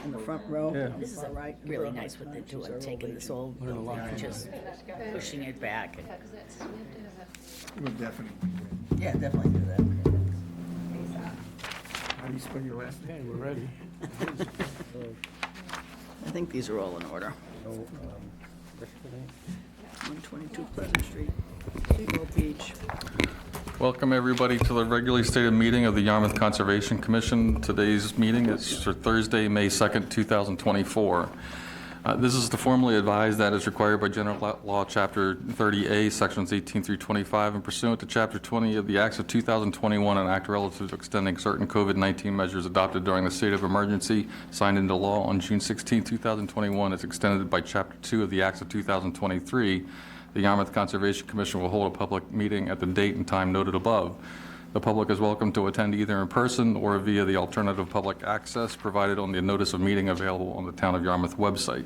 in the front row. Yeah. This is really nice what they're doing, taking this old building and just pushing it back. We'll definitely. Yeah, definitely do that. How do you spell your last name? Okay, we're ready. I think these are all in order. So, 122 Pleasant Street, Depot Beach. Welcome, everybody, to the regularly stated meeting of the Yarmouth Conservation Commission. Today's meeting is for Thursday, May 2nd, 2024. This is to formally advise that as required by General Law, Chapter 30A, Sections 18 through 25, and pursuant to Chapter 20 of the Acts of 2021, an act relative to extending certain COVID-19 measures adopted during the state of emergency, signed into law on June 16, 2021, is extended by Chapter 2 of the Acts of 2023. The Yarmouth Conservation Commission will hold a public meeting at the date and time noted above. The public is welcome to attend either in person or via the alternative public access provided on the notice of meeting available on the Town of Yarmouth website.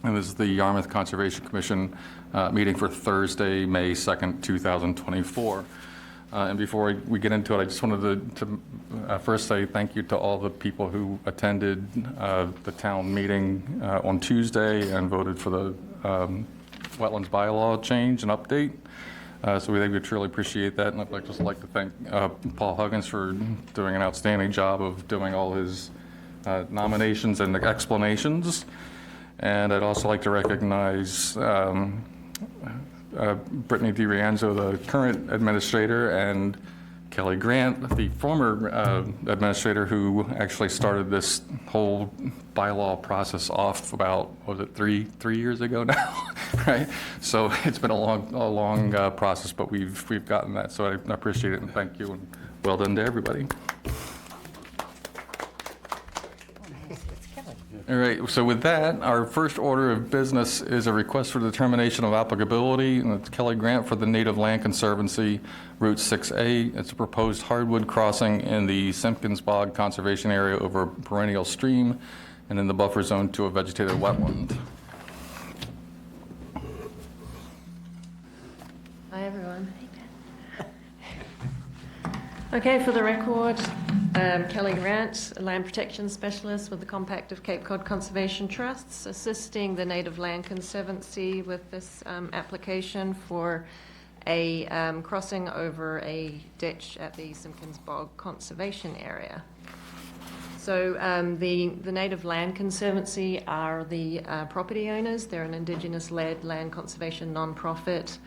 And this is the Yarmouth Conservation Commission meeting for Thursday, May 2nd, 2024. And before we get into it, I just wanted to first say thank you to all the people who attended the town meeting on Tuesday and voted for the wetlands bylaw change and update. So we truly appreciate that, and I'd just like to thank Paul Huggins for doing an outstanding job of doing all his nominations and explanations. And I'd also like to recognize Brittany DiRienzo, the current administrator, and Kelly Grant, the former administrator, who actually started this whole bylaw process off about, what was it, three years ago now, right? So it's been a long process, but we've gotten that. So I appreciate it and thank you, and well done to everybody. All right, so with that, our first order of business is a request for determination of applicability, and it's Kelly Grant for the Native Land Conservancy, Route 6A. It's a proposed hardwood crossing in the Simpkins Bog Conservation Area over a perennial stream and in the buffer zone to a vegetated wetland. Hi, everyone. Okay, for the record, Kelly Grant, a land protection specialist with the Compact of Cape Cod Conservation Trusts, assisting the Native Land Conservancy with this application for a crossing over a ditch at the Simpkins Bog Conservation Area. So the Native Land Conservancy are the property owners. They're an Indigenous-led land conservation nonprofit.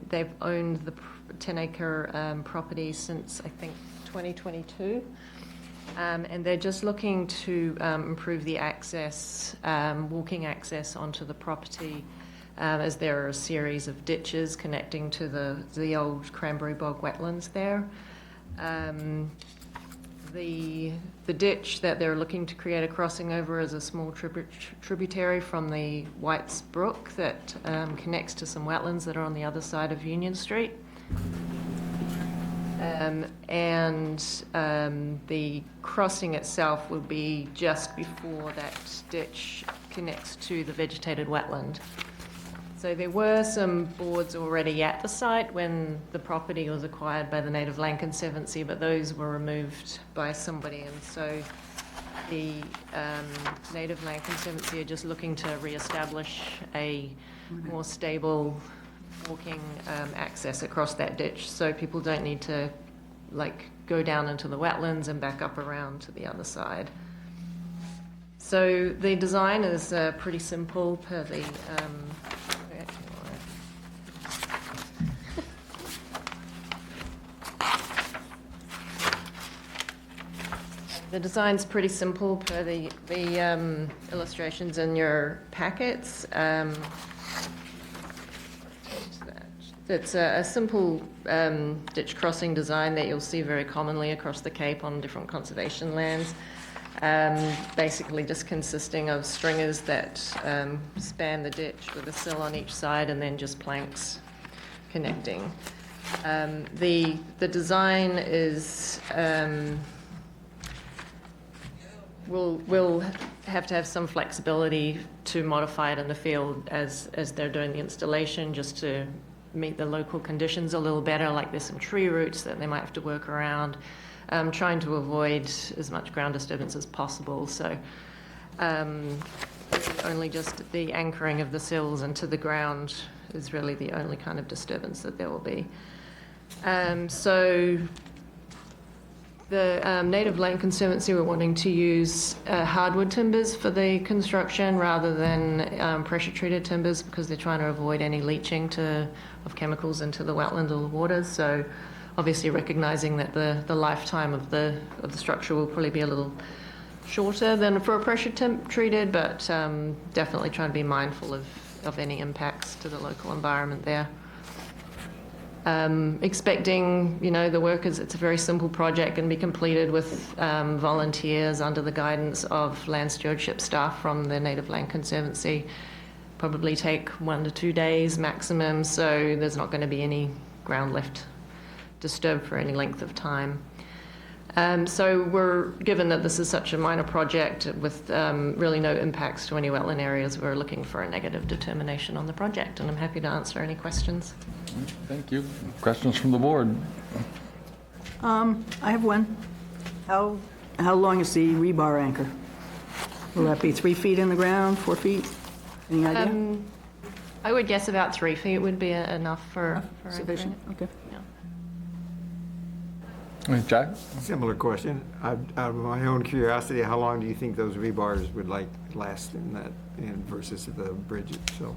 They've owned the 10-acre property since, I think, 2022. And they're just looking to improve the access, walking access onto the property, as there are a series of ditches connecting to the old Cranberry Bog wetlands there. The ditch that they're looking to create a crossing over is a small tributary from the Whites Brook that connects to some wetlands that are on the other side of Union Street. The crossing itself will be just before that ditch connects to the vegetated wetland. So there were some boards already at the site when the property was acquired by the Native Land Conservancy, but those were removed by somebody, and so the Native Land Conservancy are just looking to reestablish a more stable walking access across that ditch, so people don't need to go down into the wetlands and back up around to the other side. So the design is pretty simple per the the design's pretty simple per the illustrations in your packets. It's a simple ditch crossing design that you'll see very commonly across the Cape on different conservation lands. Basically just consisting of stringers that span the ditch with a sill on each side and then just planks connecting. The design is we'll have to have some flexibility to modify it in the field as they're doing the installation, just to meet the local conditions a little better. Like there's some tree roots that they might have to work around. trying to avoid as much ground disturbance as possible. So only just the anchoring of the sills into the ground is really the only kind of disturbance that there will be. So the Native Land Conservancy were wanting to use hardwood timbers for the construction rather than pressure-treated timbers because they're trying to avoid any leaching of chemicals into the wetland or the waters. So obviously recognizing that the lifetime of the structure will probably be a little shorter than for a pressure-treated, but definitely trying to be mindful of any impacts to the local environment there. Expecting, the work it's a very simple project and be completed with volunteers under the guidance of land stewardship staff from the Native Land Conservancy. Probably take 1 to 2 days maximum, so there's not going to be any ground left disturbed for any length of time. So we're, given that this is such a minor project with really no impacts to any wetland areas, we're looking for a negative determination on the project, and I'm happy to answer any questions. Thank you. Questions from the board? I have one. How long is the rebar anchor? Will that be 3 feet in the ground, 4 feet? Any idea? I would guess about 3 feet would be enough for Sufficient, okay. Jack? Similar question. Out of my own curiosity, how long do you think those rebars would last in that, versus the bridge itself?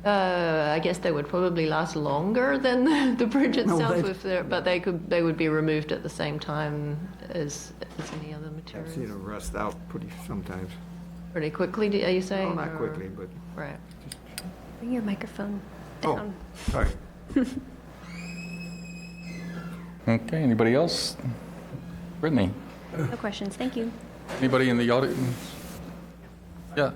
I guess they would probably last longer than the bridge itself, but they would be removed at the same time as any other I've seen materials. them rust out sometimes. Pretty quickly, are you saying? Well, not or- quickly, but, Right. Bring your microphone oh, down. sorry. Okay, anybody else? Brittany? No questions, thank you. Anybody in the audience? Yeah.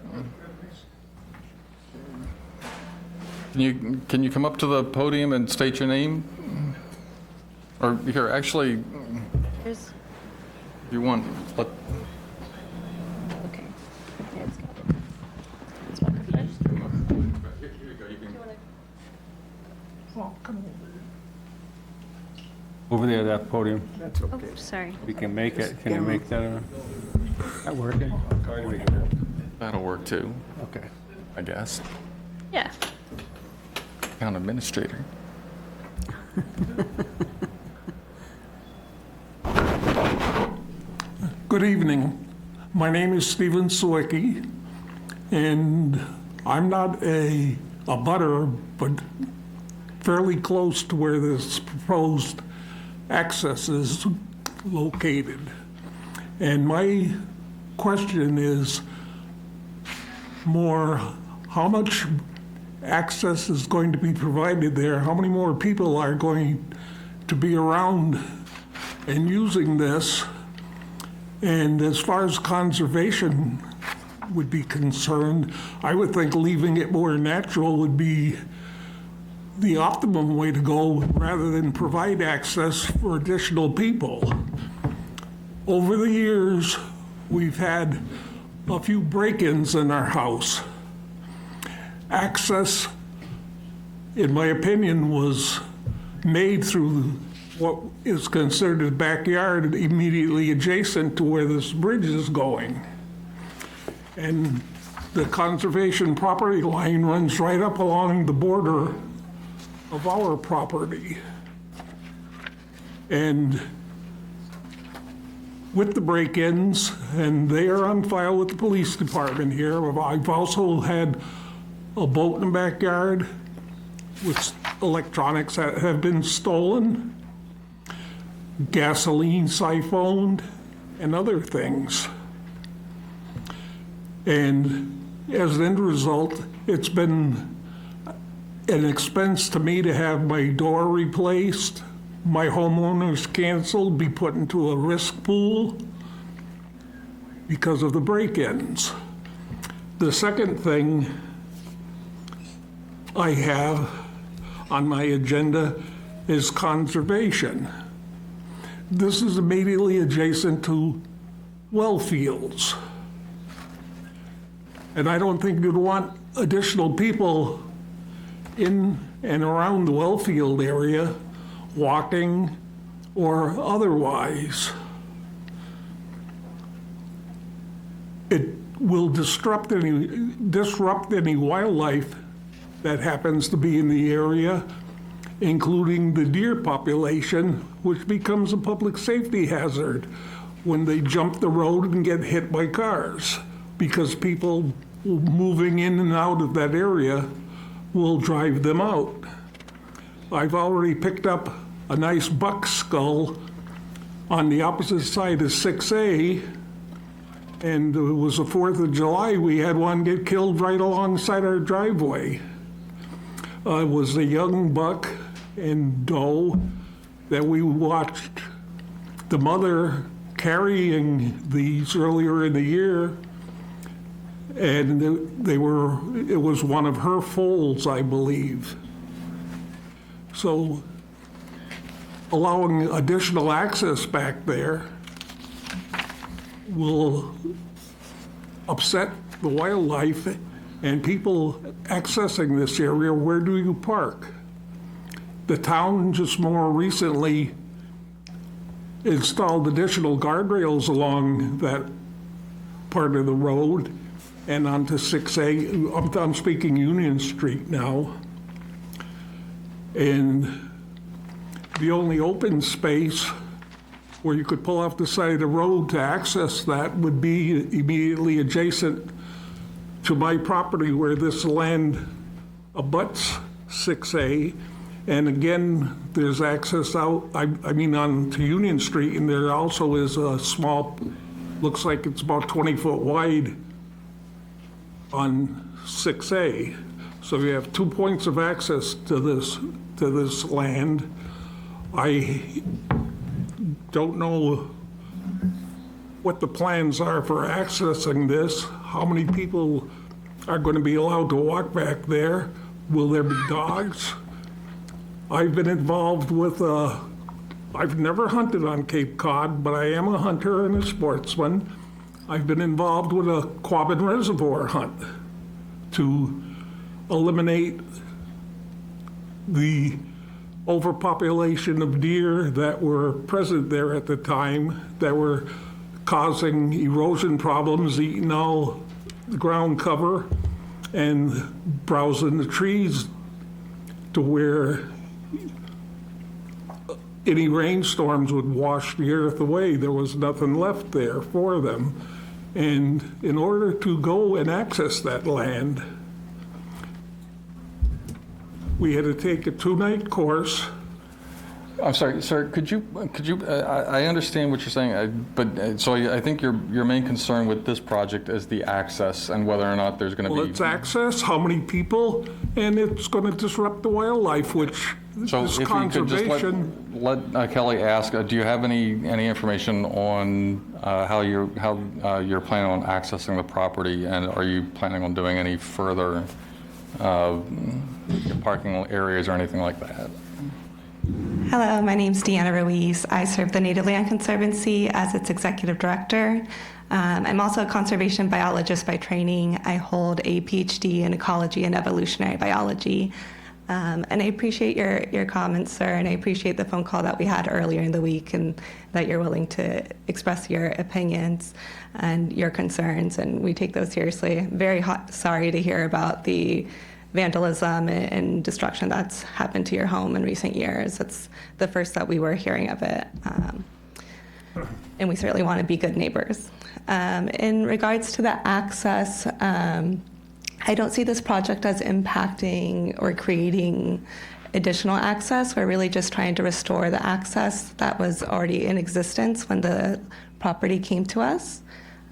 Can you come up to the podium and state your name? Or here, actually, There's, if you want, okay. Yeah, it's got it. This microphone. Here you go. You can. Over there, that podium. That's Oh, okay. sorry. We can make it. Can you make that? That working? That'll work too, Okay. I guess. Yeah. Town administrator. Good evening. My name is Stephen Sawicki, and I'm not a butter, but fairly close to where this proposed access is located. And my question is more, how much access is going to be provided there? How many more people are going to be around and using this? And as far as conservation would be concerned, I would think leaving it more natural would be the optimum way to go rather than provide access for additional people. Over the years, we've had a few break-ins in our house. Access, in my opinion, was made through what is considered the backyard immediately adjacent to where this bridge is going. And the conservation property line runs right up along the border of our property. And with the break-ins, and they are on file with the police department here, I've also had a boat in the backyard with electronics that have been stolen, gasoline siphoned, and other things. And as an end result, it's been an expense to me to have my door replaced, my homeowners canceled, be put into a risk pool because of the break-ins. The second thing I have on my agenda is conservation. This is immediately adjacent to well fields. And I don't think you'd want additional people in and around the well field area walking or otherwise. It will disrupt any wildlife that happens to be in the area, including the deer population, which becomes a public safety hazard when they jump the road and get hit by cars, because people moving in and out of that area will drive them out. I've already picked up a nice buck skull on the opposite side of 6A, and it was the 4th of July, we had one get killed right alongside our driveway. It was a young buck and doe that we watched the mother carrying these earlier in the year, and it was one of her foals, I believe. So allowing additional access back there will upset the wildlife and people accessing this area. Where do you park? The town just more recently installed additional guardrails along that part of the road and onto 6A. I'm speaking Union Street now. And the only open space where you could pull off the side of the road to access that would be immediately adjacent to my property where this land abuts 6A. And again, there's access out, onto Union Street, and there also is a small, looks like it's about 20 foot wide on 6A. So we have 2 points of access to this land. I don't know what the plans are for accessing this, how many people are going to be allowed to walk back there. Will there be dogs? I've been involved with, I've never hunted on Cape Cod, but I am a hunter and a sportsman. I've been involved with a Quabbin Reservoir hunt to eliminate the overpopulation of deer that were present there at the time that were causing erosion problems, eating all the ground cover and browsing the trees to where any rainstorms would wash the earth away. There was nothing left there for them. And in order to go and access that land, we had to take a 2-night course. I'm sorry, sir, could you, I understand what you're saying, so I think your main concern with this project is the access and whether or not there's going to be... Well, it's access, how many people, and it's going to disrupt the wildlife, which So is if you could just conservation. let Kelly ask, do you have any information on how you're planning on accessing the property, and are you planning on doing any further parking areas or anything like that? Hello, my name is Deanna Ruiz. I serve the Native Land Conservancy as its executive director. I'm also a conservation biologist by training. I hold a PhD in ecology and evolutionary biology. And I appreciate your comments, sir, and I appreciate the phone call that we had earlier in the week and that you're willing to express your opinions and your concerns, and we take those seriously. Very sorry to hear about the vandalism and destruction that's happened to your home in recent years. It's the first that we were hearing of it. And we certainly want to be good neighbors. In regards to the access, I don't see this project as impacting or creating additional access. We're really just trying to restore the access that was already in existence when the property came to us.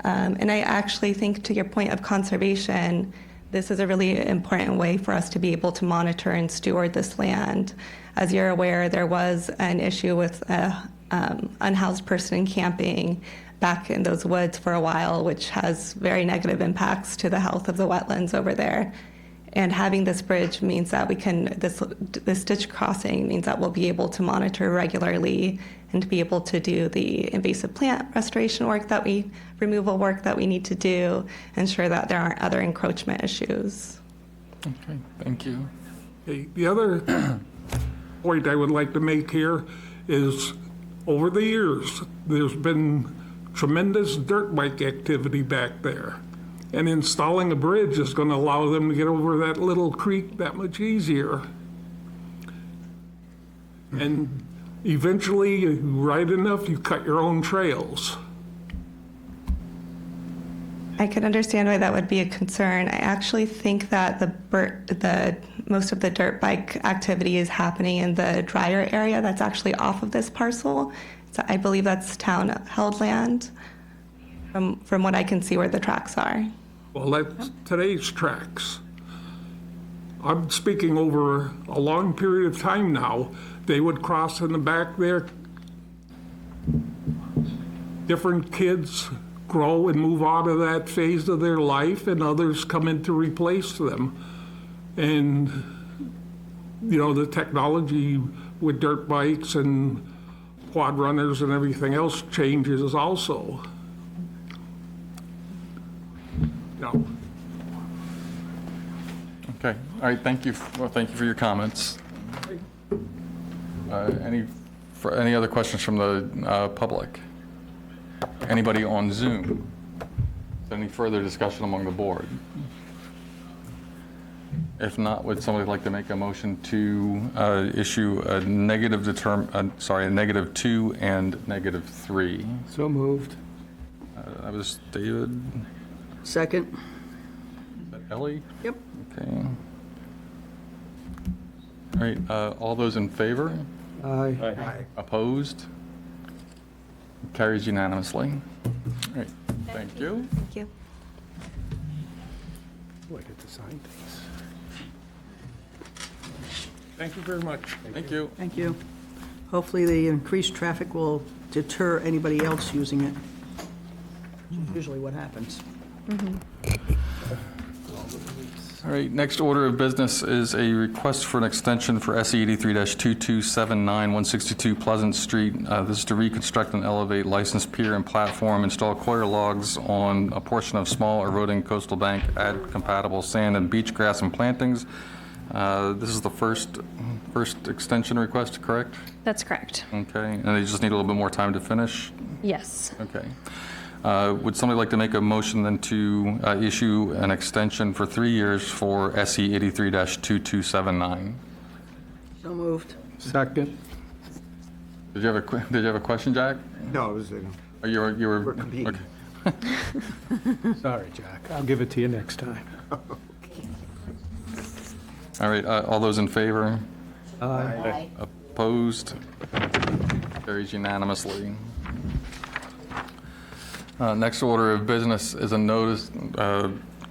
And I actually think, to your point of conservation, this is a really important way for us to be able to monitor and steward this land. As you're aware, there was an issue with an unhoused person camping back in those woods for a while, which has very negative impacts to the health of the wetlands over there. And having this bridge means that we can, this ditch crossing means that we'll be able to monitor regularly and to be able to do the invasive plant restoration work removal work that we need to do, ensure that there aren't other encroachment issues. Okay, thank you. The other point I would like to make here is over the years, there's been tremendous dirt bike activity back there. And installing a bridge is going to allow them to get over that little creek that much easier. And eventually, you ride enough, you cut your own trails. I can understand why that would be a concern. I actually think that most of the dirt bike activity is happening in the drier area that's actually off of this parcel. So I believe that's town-held land, from what I can see where the tracks are. Well, that's today's tracks. I'm speaking over a long period of time now. They would cross in the back there. Different kids grow and move out of that phase of their life, and others come in to replace them. And, you know, the technology with dirt bikes and quad runners and everything else changes also. No. Okay, all right, thank you, thank you for your comments. Any other questions from the public? Anybody on Zoom? Any further discussion among the board? If not, would somebody like to make a motion to issue a negative a negative 2 and -3? So moved. That was David. Second? Is that Ellie? Yep. Okay. All right, all those in favor? Aye. Opposed? Carries unanimously. All right, thank you. Thank you. Oh, I get to sign things. Thank you very much. Thank you. Thank you. Hopefully, the increased traffic will deter anybody else using it. Usually what happens. All right, next order of business is a request for an extension for SE 83-2279, 162 Pleasant Street. This is to reconstruct and elevate licensed pier and platform, install coir logs on a portion of small eroding coastal bank, add compatible sand and beach grass and plantings. This is the first extension request, correct? That's correct. Okay, and they just need a little bit more time to finish? Yes. Okay. Would somebody like to make a motion then to issue an extension for 3 years for SE 83-2279? So moved. Second. Did you have a question, Jack? No, it was, Or you were we're competing. okay. Sorry, Jack. I'll give it to you next time. All right, all those in favor? Aye. Opposed? Carries unanimously. Next order of business is a notice,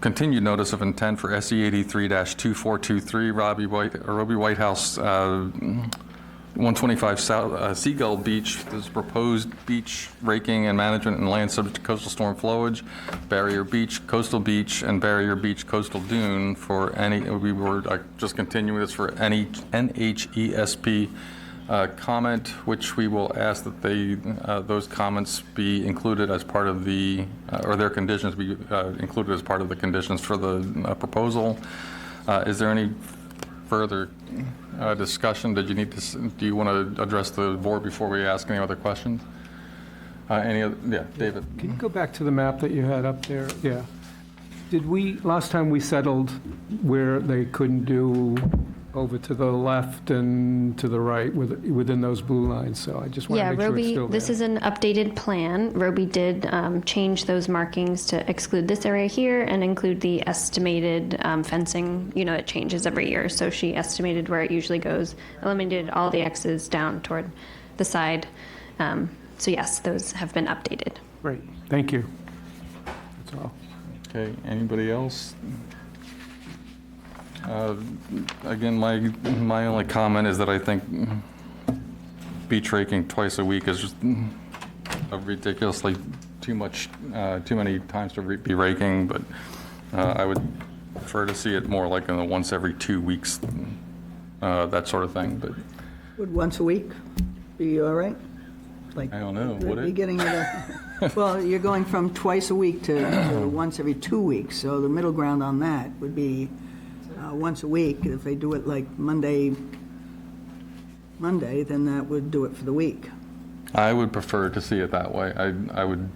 continued notice of intent for SE 83-2423, Robbie Whitehouse, 125 South Seagull Beach. This is proposed beach raking and management and land subject to coastal storm flowage, Barrier Beach, Coastal Beach, and Barrier Beach Coastal Dune for any, we were just continuing this for any NHESP comment, which we will ask that those comments be included as part of the, or their conditions be included as part of the conditions for the proposal. Is there any further discussion? Do you want to address the board before we ask any other questions? Yeah, David. Can you go back to the map that you had up there? Yeah. Last time we settled where they couldn't do over to the left and to the right within those blue lines, so I just want to Yeah, make sure it's Roby, still there. this is an updated plan. Roby did change those markings to exclude this area here and include the estimated fencing. You know, it changes every year, so she estimated where it usually goes, eliminated all the X's down toward the side. So yes, those have been updated. Great, thank you. That's all. Okay, anybody else? Again, my only comment is that I think beach raking twice a week is just a ridiculously too many times to be raking, but I would prefer to see it more like in the once every 2 weeks, that sort of thing, but Would once a week be all right? Like, I don't know, would Be it? getting well, you're going from twice a week to once every 2 weeks, so the middle ground on that would be once a week. If they do it like Monday, then that would do it for the week. I would prefer to see it that way. I would,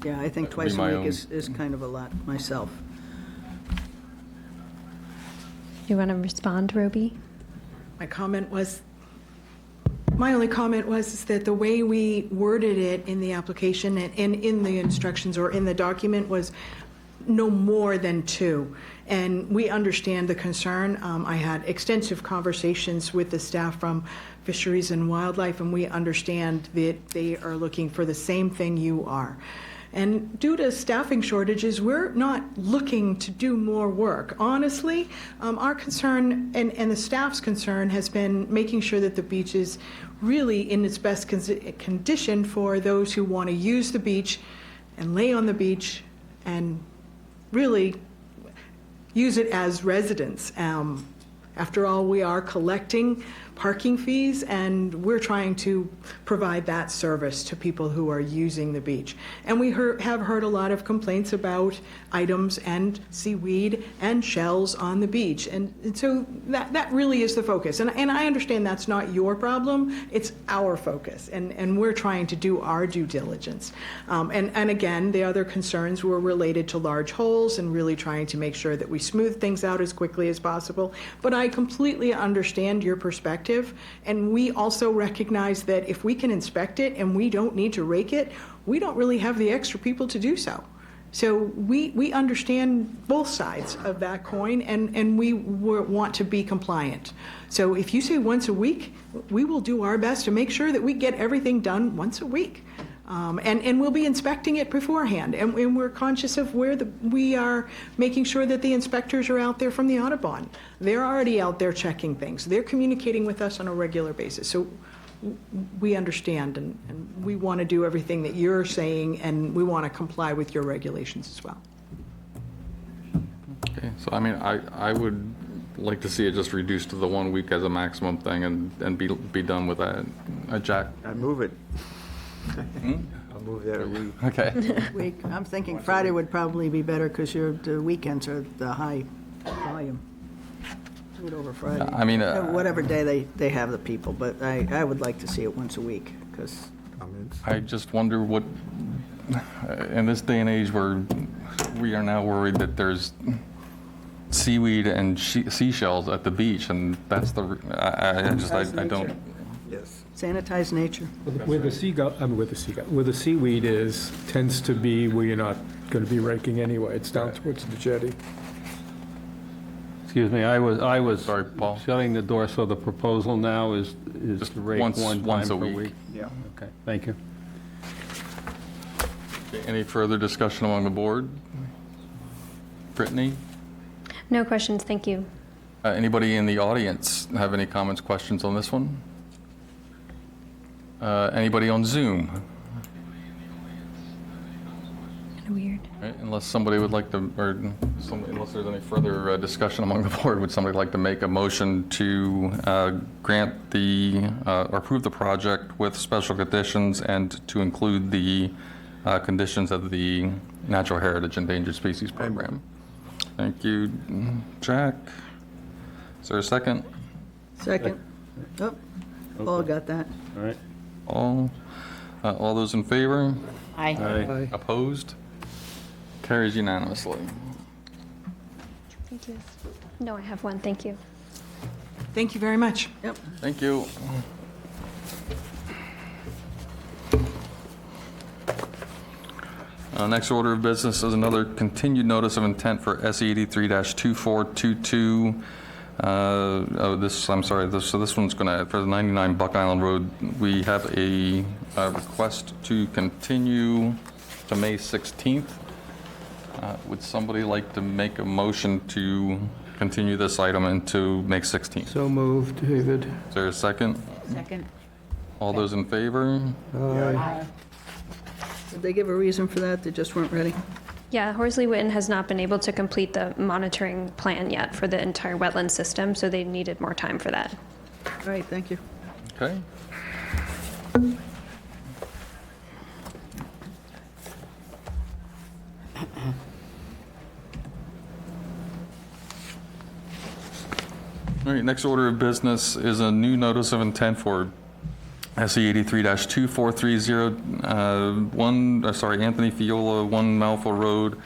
Yeah, I think That would be twice my a own. week is kind of a lot myself. You want to respond, Roby? My only comment was is that the way we worded it in the application and in the instructions or in the document was no more than 2. And we understand the concern. I had extensive conversations with the staff from Fisheries and Wildlife, and we understand that they are looking for the same thing you are. And due to staffing shortages, we're not looking to do more work. Honestly, our concern and the staff's concern has been making sure that the beach is really in its best condition for those who want to use the beach and lay on the beach and really use it as residents. After all, we are collecting parking fees, and we're trying to provide that service to people who are using the beach. And we have heard a lot of complaints about items and seaweed and shells on the beach. And so that really is the focus. And I understand that's not your problem, it's our focus. And we're trying to do our due diligence. And again, the other concerns were related to large holes and really trying to make sure that we smooth things out as quickly as possible. But I completely understand your perspective. And we also recognize that if we can inspect it and we don't need to rake it, we don't really have the extra people to do so. So we understand both sides of that coin, and we want to be compliant. So if you say once a week, we will do our best to make sure that we get everything done once a week. And we'll be inspecting it beforehand, and we're conscious of where we are making sure that the inspectors are out there from the Audubon. They're already out there checking things. They're communicating with us on a regular basis. So we understand, and we want to do everything that you're saying, and we want to comply with your regulations as well. okay, so I mean, I would like to see it just reduced to the 1 week as a maximum thing and be done with that. Jack? I move it. I'll move that a week. Okay. Week, I'm thinking Friday would probably be better because the weekends are the high volume. Do it over Friday. I mean, Whatever day they have the people, but I would like to see it once a week because Comments? I just wonder what, in this day and age where we are now worried that there's seaweed and seashells at the beach, and that's the, I don't, Yes. sanitize nature. Where the seaweed is, tends to be where you're not going to be raking anyway. It's down towards the jetty. Excuse me, I was Sorry, Paul. shutting the door, so the proposal now is Just to rake once one a time per week. week? Yeah. Okay, thank you. Any further discussion among the board? Brittany? No questions, thank you. Anybody in the audience have any comments, questions on this one? Anybody on Zoom? Kind of weird. Right, unless somebody would like to, or unless there's any further discussion among the board, would somebody like to make a motion to grant or approve the project with special conditions and to include the conditions of the Natural Heritage Endangered Species Program? Thank you, Jack. Is there a second? Second. Oh, Paul got that. All right. All those in favor? Aye. Aye. Opposed? Carries unanimously. Thank you. No, I have one, thank you. Thank you very much. Yep. Thank you. Next order of business is another continued notice of intent for SE 83-2422. So this one's going to, for the 99 Buck Island Road, we have a request to continue to May 16th. Would somebody like to make a motion to continue this item into May 16th? So moved, David. Is there a second? Second. All those in favor? Aye. Did they give a reason for that? They just weren't ready? Yeah, Horsley Witten has not been able to complete the monitoring plan yet for the entire wetland system, so they needed more time for that. All right, thank you. Okay. All right, next order of business is a new notice of intent for SE 83-2430, Anthony Fiola, 1 Malfa Road,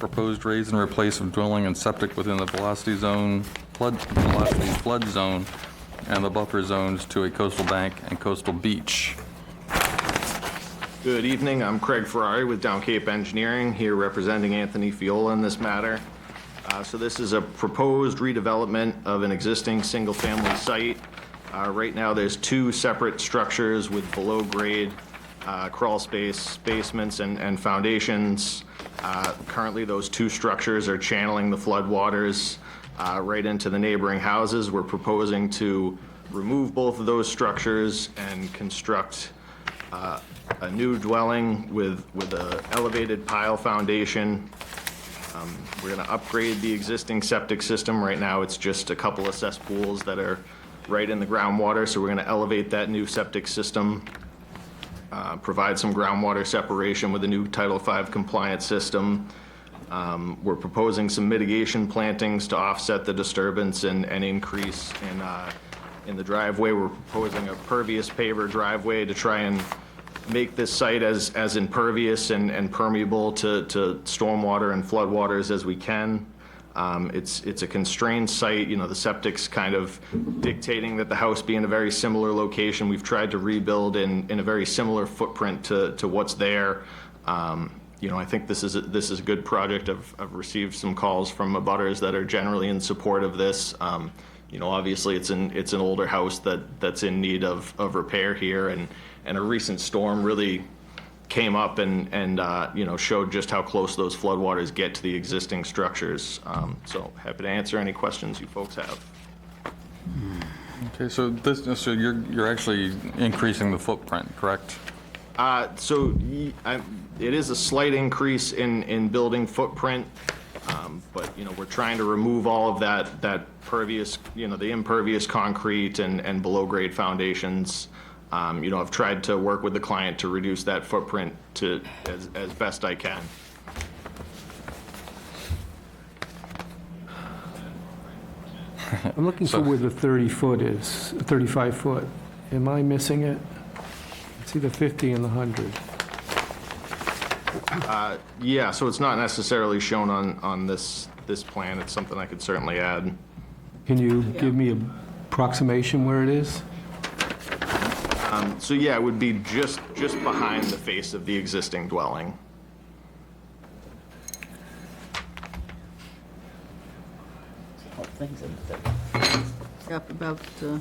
proposed raise and replace of dwelling and septic within the velocity zone, flood zone, and the buffer zones to a coastal bank and coastal beach. Good evening, I'm Craig Ferrari with Down Cape Engineering, here representing Anthony Fiola in this matter. So this is a proposed redevelopment of an existing single-family site. Right now, there's 2 separate structures with below-grade crawl space, basements, and foundations. Currently, those 2 structures are channeling the floodwaters right into the neighboring houses. We're proposing to remove both of those structures and construct a new dwelling with an elevated pile foundation. We're going to upgrade the existing septic system. Right now, it's just a couple of cesspools that are right in the groundwater, so we're going to elevate that new septic system, provide some groundwater separation with a new Title V compliant system. We're proposing some mitigation plantings to offset the disturbance and increase in the driveway. We're proposing a pervious paver driveway to try and make this site as impervious and permeable to stormwater and floodwaters as we can. It's a constrained site. You know, the septic's kind of dictating that the house be in a very similar location. We've tried to rebuild in a very similar footprint to what's there. You know, I think this is a good project. I've received some calls from abutters that are generally in support of this. You know, obviously it's an older house that's in need of repair here, and a recent storm really came up and you know, showed just how close those floodwaters get to the existing structures. So happy to answer any questions you folks have. Okay, so you're actually increasing the footprint, correct? It is a slight increase in building footprint, but you know, we're trying to remove all of that pervious, you know, the impervious concrete and below grade foundations. You know, I've tried to work with the client to reduce that footprint as best I can. I'm looking for where the 30-foot is, 35-foot. Am I missing it? It's either 50 and the 100. Yeah, so it's not necessarily shown on this plan. It's something I could certainly add. Can you give me an approximation where it is? So yeah, it would be just behind the face of the existing dwelling. Whole thing's in the Yep, about 3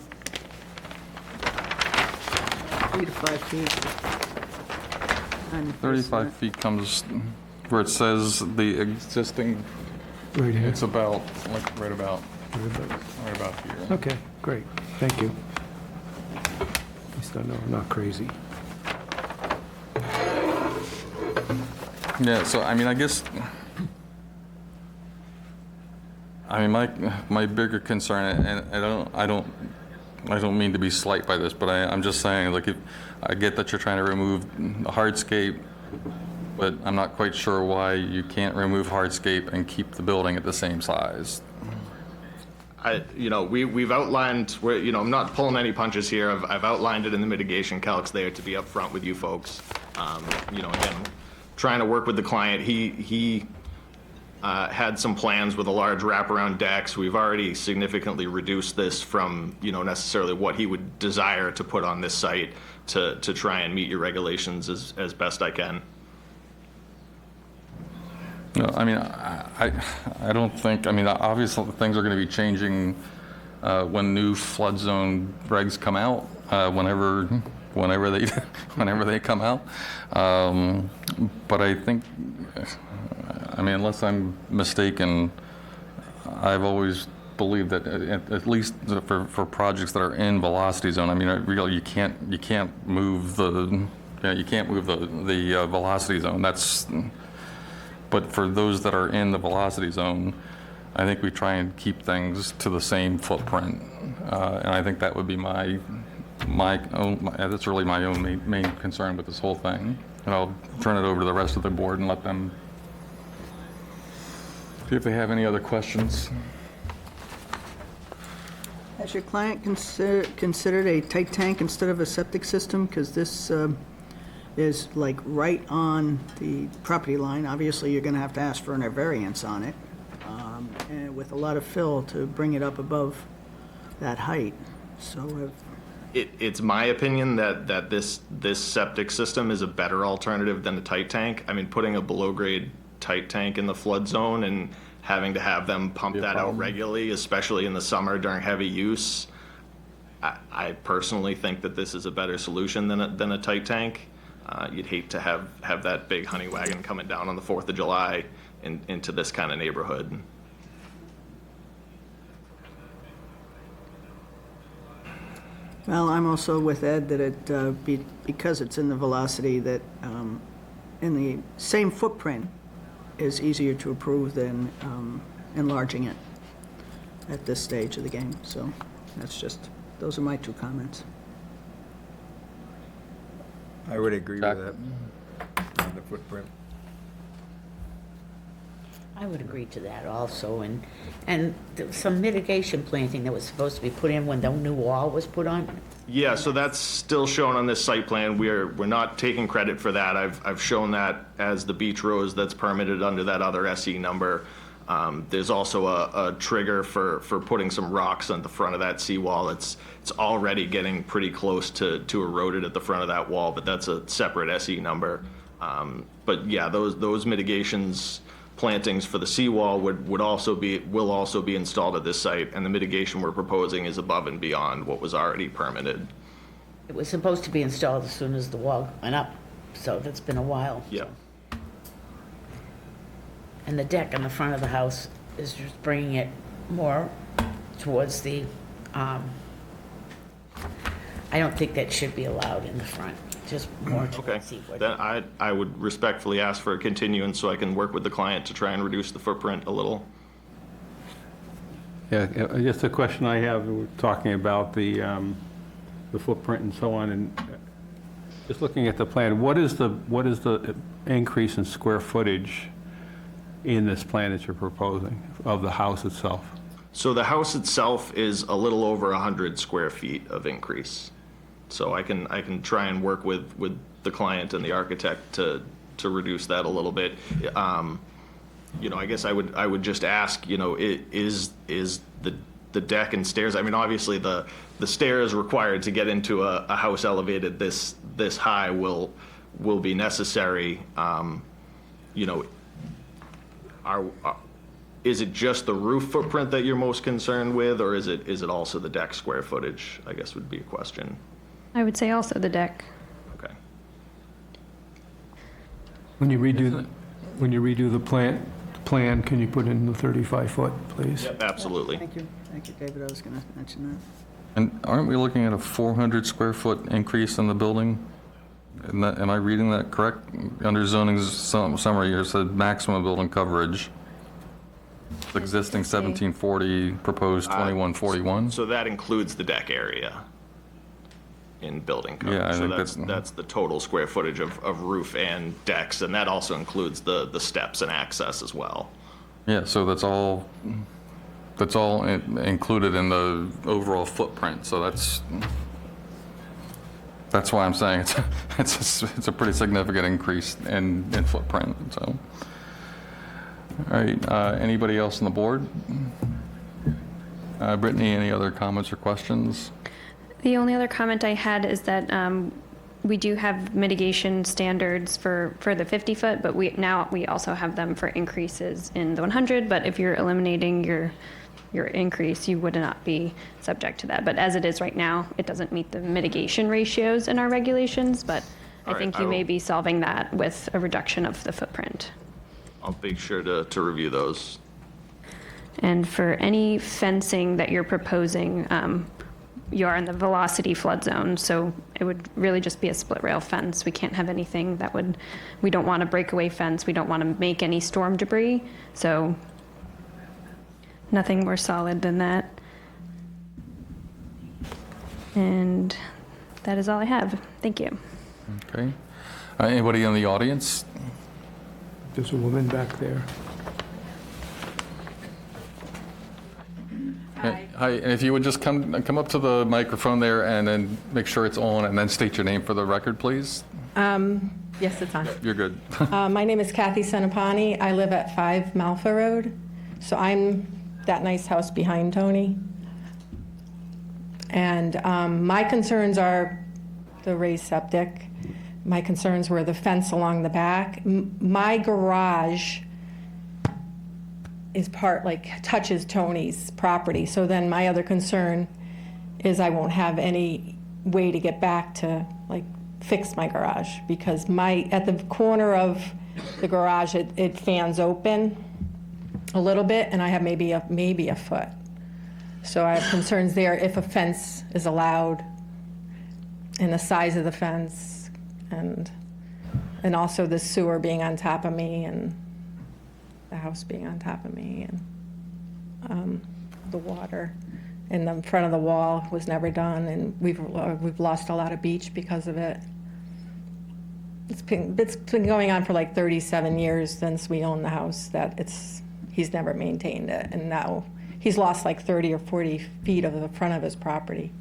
to 5 feet. 35 feet comes where it says the existing, Right here. it's about, like, right about here. Okay, great. Thank you. At least I know I'm not crazy. Yeah, so, I mean, I guess, my bigger concern, and I don't mean to be slight by this, but I'm just saying, like, I get that you're trying to remove the hardscape, but I'm not quite sure why you can't remove hardscape and keep the building at the same size. You know, we've outlined where, you know, I'm not pulling any punches here. I've outlined it in the mitigation calcs there to be upfront with you folks. You know, again, trying to work with the client. He had some plans with a large wraparound deck, so we've already significantly reduced this from, you know, necessarily what he would desire to put on this site to try and meet your regulations as best I can. No, I mean, I don't think, I mean, obviously things are going to be changing when new flood zone regs come out, whenever they come out. But I think, I mean, unless I'm mistaken, I've always believed that at least for projects that are in velocity zone, I mean, really, you can't move the velocity zone. But for those that are in the velocity zone, I think we try and keep things to the same footprint, and I think that would be that's really my own main concern with this whole thing. And I'll turn it over to the rest of the board and let them see if they have any other questions. Has your client considered a tight tank instead of a septic system? Because this is like right on the property line. Obviously, you're going to have to ask for a variance on it, and with a lot of fill to bring it up above that height. So It's my opinion that this septic system is a better alternative than a tight tank. I mean, putting a below-grade tight tank in the flood zone and having to have them pump that out regularly, especially in the summer during heavy use, I personally think that this is a better solution than a tight tank. You'd hate to have that big honey wagon coming down on the 4th of July into this kind of neighborhood. Well, I'm also with Ed that because it's in the velocity that in the same footprint is easier to approve than enlarging it at this stage of the game. So those are my 2 comments. I would agree with that on the footprint. I would agree to that also, and there was some mitigation planting that was supposed to be put in when the new wall was put on. Yeah, so that's still shown on this site plan. We're not taking credit for that. I've shown that as the beach rose that's permitted under that other SE number. There's also a trigger for putting some rocks on the front of that seawall. It's already getting pretty close to eroded at the front of that wall, but that's a separate SE number. But yeah, those mitigations, plantings for the seawall will also be installed at this site, and the mitigation we're proposing is above and beyond what was already permitted. It was supposed to be installed as soon as the wall went up, so that's been a while. Yeah. And the deck on the front of the house is just bringing it more towards the, I don't think that should be allowed in the front, just more Okay, towards seaward. then I would respectfully ask for a continuance so I can work with the client to try and reduce the footprint a little. Yeah, just a question I have, we're talking about the footprint and so on, and just looking at the plan, what is the increase in square footage in this plan that you're proposing of the house itself? So the house itself is a little over 100 square feet of increase. So I can try and work with the client and the architect to reduce that a little bit. I guess I would just ask, is the deck and stairs, I mean, obviously the stairs required to get into a house elevated this high will be necessary. Is it just the roof footprint that you're most concerned with, or is it also the deck square footage, I guess would be a question. I would say also the deck. Okay. When you redo the plan, can you put in the 35-foot, please? Yep, absolutely. Thank you, David. I was going to mention that. And aren't we looking at a 400 square foot increase in the building? Am I reading that correct? Under zoning's summary here, it said maximum building coverage. Existing 1740, proposed 2141. So that includes the deck area in building code. Yeah, I so think that's the total square footage of roof and decks, and that also includes the steps and access as well. Yeah, so that's all included in the overall footprint, so that's why I'm saying it's a pretty significant increase in footprint, so. All right, anybody else on the board? Brittany, any other comments or questions? The only other comment I had is that we do have mitigation standards for the 50-foot, but we also have them for increases in the 100, but if you're eliminating your increase, you would not be subject to that. But as it is right now, it doesn't meet the mitigation ratios in our regulations, but I think you may be solving that with a reduction of the footprint. I'll make sure to review those. And for any fencing that you're proposing, you are in the velocity flood zone, so it would really just be a split rail fence. We can't have anything we don't want a breakaway fence, we don't want to make any storm debris, so nothing more solid than that. And that is all I have. Thank you. Okay. Anybody in the audience? There's a woman back there. Hi, and if you would just come up to the microphone there and then make sure it's on, and then state your name for the record, please. Yes, it's on. You're good. My name is Kathy Senapani. I live at 5 Malfa Road, so I'm that nice house behind Tony. And my concerns are the raised septic. My concerns were the fence along the back. My garage is touches Tony's property, so then my other concern is I won't have any way to get back to, fix my garage, because at the corner of the garage, it fans open a little bit, and I have maybe a foot. So I have concerns there if a fence is allowed, and the size of the fence, and also the sewer being on top of me, and the house being on top of me, and the water in the front of the wall was never done, and we've lost a lot of beach because of it. It's been going on for 37 years since we owned the house that he's never maintained it, and now he's lost 30 or 40 feet of the front of his property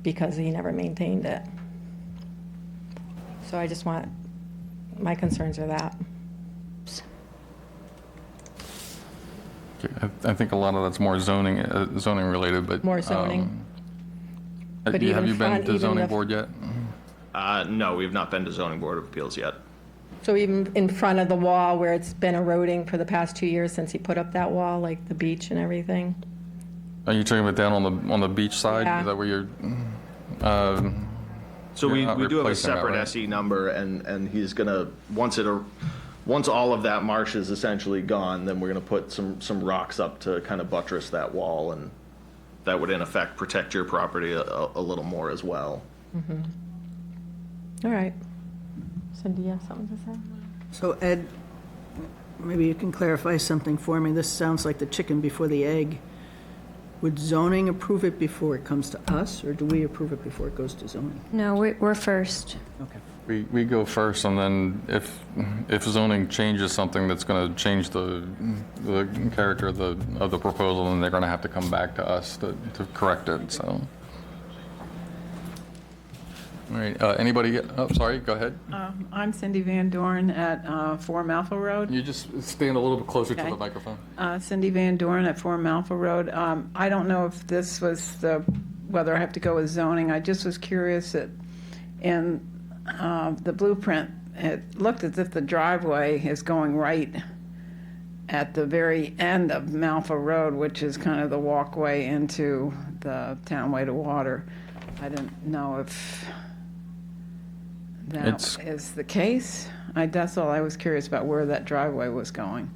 because he never maintained it. So my concerns are that. Okay, I think a lot of that's more zoning related, but. More zoning. But Have you been to even zoning the- board yet? No, we've not been to zoning board of appeals yet. So even in front of the wall where it's been eroding for the past 2 years since he put up that wall, like the beach and everything? Are you talking about down on the beach side? Yeah. Is that where you're? So You're we not do have a replacing that, separate right? SE number, and he's gonna, once all of that marsh is essentially gone, then we're gonna put some rocks up to kind of buttress that wall, and that would in effect protect your property a little more as well. Mm-hmm. All right. Cindy, you have something to say? So Ed, maybe you can clarify something for me. This sounds like the chicken before the egg. Would zoning approve it before it comes to us, or do we approve it before it goes to zoning? No, we're first. Okay. We go first, and then if zoning changes something that's going to change the character of the proposal, then they're going to have to come back to us to correct it, so. All right, anybody, sorry, go ahead. I'm Cindy Van Dorn at 4 Malfa Road. You just stand a little bit closer to Okay. the microphone. Cindy Van Dorn at 4 Malfa Road. I don't know if this was whether I have to go with zoning. I just was curious that in the blueprint, it looked as if the driveway is going right at the very end of Malfa Road, which is kind of the walkway into the Townway to Water. I didn't know if that is the case. That's all I was curious about, where that driveway was going.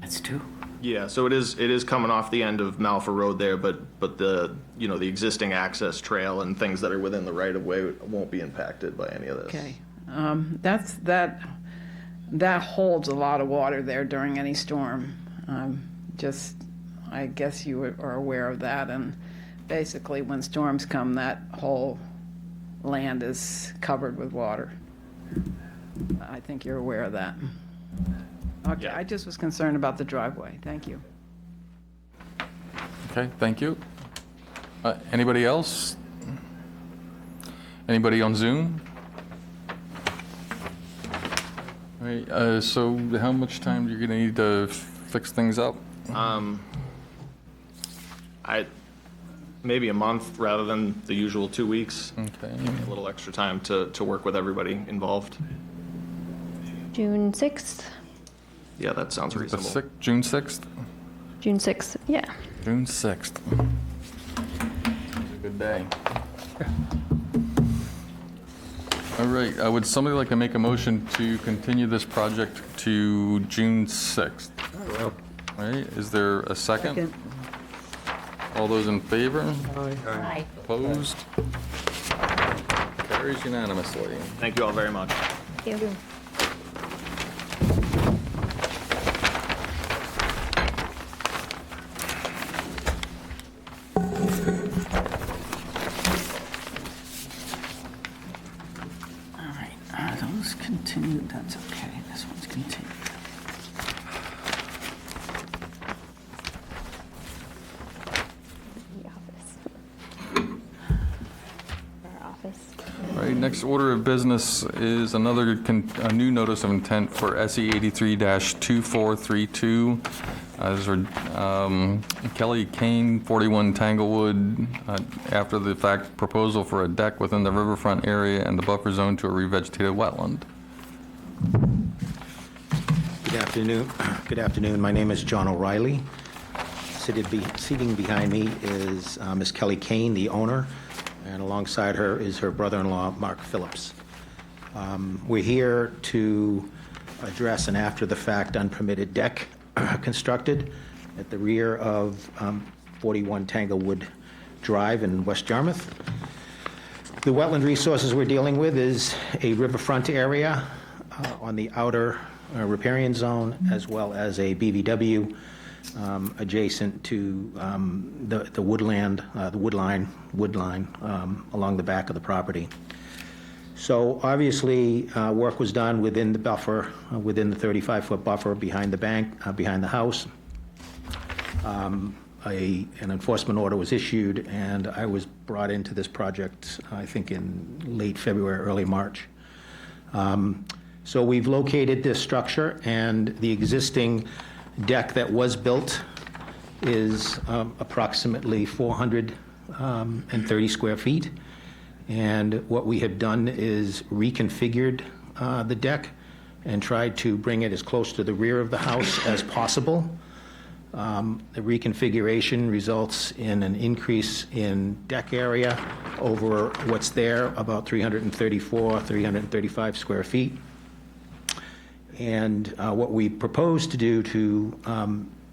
That's true. Yeah, so it is coming off the end of Malfa Road there, but the, the existing access trail and things that are within the right of way won't be impacted by any of this. Okay. That holds a lot of water there during any storm. I guess you are aware of that, and basically when storms come, that whole land is covered with water. I think you're aware of that. Okay, Yeah. I just was concerned about the driveway. Thank you. Okay, thank you. Anybody else? Anybody on Zoom? All right, so how much time are you going to need to fix things up? Maybe a month rather than the usual 2 weeks. Okay. A little extra time to work with everybody involved. June 6th? Yeah, that sounds reasonable. June 6th? June 6th, yeah. June 6th. Good day. All right, would somebody like to make a motion to continue this project to June 6th? All right, is there a second? Second. All those in favor? Aye. Opposed? Carries unanimously. Thank you all very much. Thank you. All right, those continued, that's okay. This one's continued. next order of business is a new notice of intent for SE 83-2432. These are Kelly Kane, 41 Tanglewood, after the fact proposal for a deck within the riverfront area and the buffer zone to a revegetated wetland. Good afternoon. Good afternoon. My name is John O'Reilly. Seating behind me is Ms. Kelly Kane, the owner, and alongside her is her brother-in-law, Mark Phillips. We're here to address an after-the-fact unpermitted deck constructed at the rear of 41 Tanglewood Drive in West Yarmouth. The wetland resources we're dealing with is a riverfront area on the outer riparian zone, as well as a BVW adjacent to the woodland, the wood line along the back of the property. So obviously, work was done within the buffer, within the 35-foot buffer behind the bank, behind the house. An enforcement order was issued, and I was brought into this project, I think, in late February, early March. So we've located this structure, and the existing deck that was built is approximately 430 square feet. And what we have done is reconfigured the deck and tried to bring it as close to the rear of the house as possible. The reconfiguration results in an increase in deck area over what's there, about 335 square feet. And what we propose to do to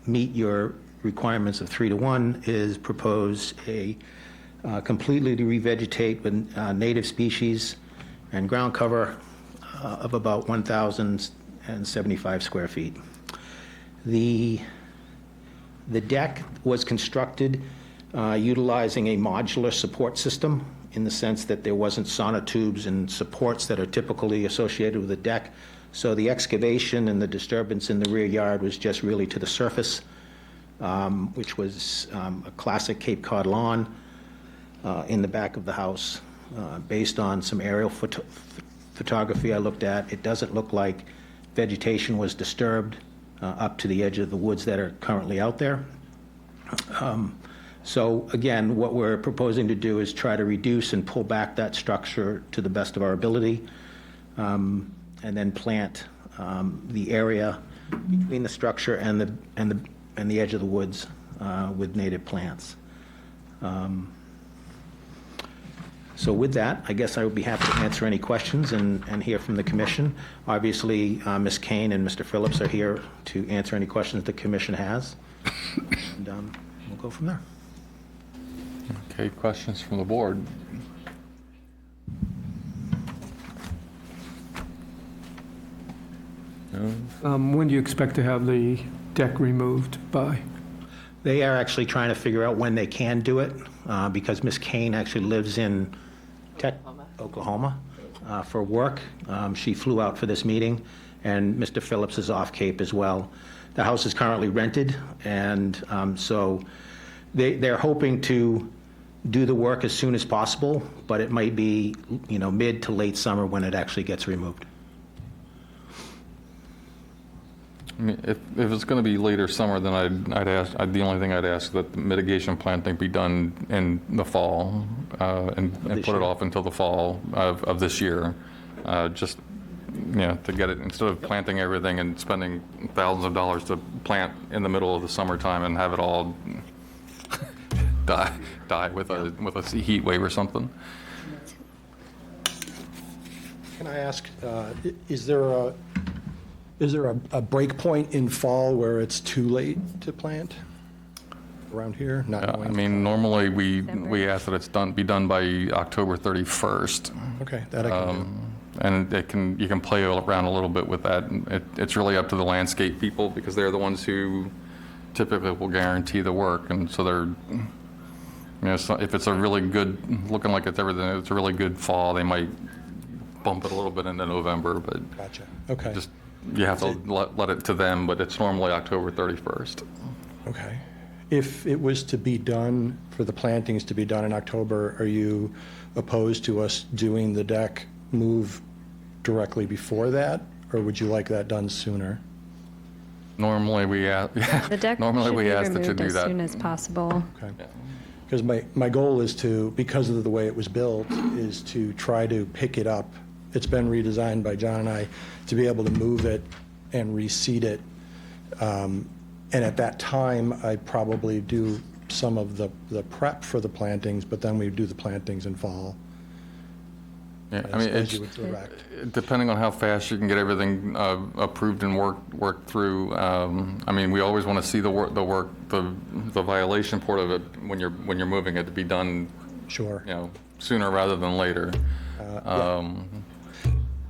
meet your requirements of 3-to-1 is propose a completely to revegetate with native species and ground cover of about 1,075 square feet. The deck was constructed utilizing a modular support system, in the sense that there wasn't sonotubes and supports that are typically associated with a deck. So the excavation and the disturbance in the rear yard was just really to the surface, which was a classic Cape Cod lawn in the back of the house. Based on some aerial photography I looked at, it doesn't look like vegetation was disturbed up to the edge of the woods that are currently out there. So again, what we're proposing to do is try to reduce and pull back that structure to the best of our ability, and then plant the area between the structure and the edge of the woods with native plants. So with that, I guess I would be happy to answer any questions and hear from the commission. Obviously, Ms. Kane and Mr. Phillips are here to answer any questions the commission has, and we'll go from there. Okay, questions from the board? When do you expect to have the deck removed by? They are actually trying to figure out when they can do it, because Ms. Kane actually lives in Oklahoma for work. She flew out for this meeting, and Mr. Phillips is off Cape as well. The house is currently rented, and so they're hoping to do the work as soon as possible, but it might be, mid to late summer when it actually gets removed. I mean, if it's going to be later summer, then I'd ask. The only thing I'd ask that the mitigation planting be done in the fall, and put it off until the fall of this year, just to get it, instead of planting everything and spending thousands of dollars to plant in the middle of the summertime and have it all die with a heat wave or something. Can I ask, is there a break point in fall where it's too late to plant around here? I mean, normally we ask that it's be done by October 31st. Okay, that I can do. And you can play around a little bit with that. It's really up to the landscape people, because they're the ones who typically will guarantee the work, and so they're. If it's a really good, looking like it's everything, it's a really good fall, they might bump it a little bit into November, but. Gotcha, okay. You have to let it to them, but it's normally October 31st. Okay. if it was to be done, for the plantings to be done in October, are you opposed to us doing the deck move directly before that? Or would you like that done sooner? Normally, we ask, The deck normally should we be ask that you removed do as that. soon as possible. Okay. Because my goal is to, because of the way it was built, is to try to pick it up. It's been redesigned by John and I to be able to move it and reseat it. And at that time, I'd probably do some of the prep for the plantings, but then we do the plantings in fall. Yeah, I mean, as it's, you would direct. depending on how fast you can get everything approved and worked through. I mean, we always want to see the violation part of it when you're moving it to be done. Sure. You know, sooner rather than later.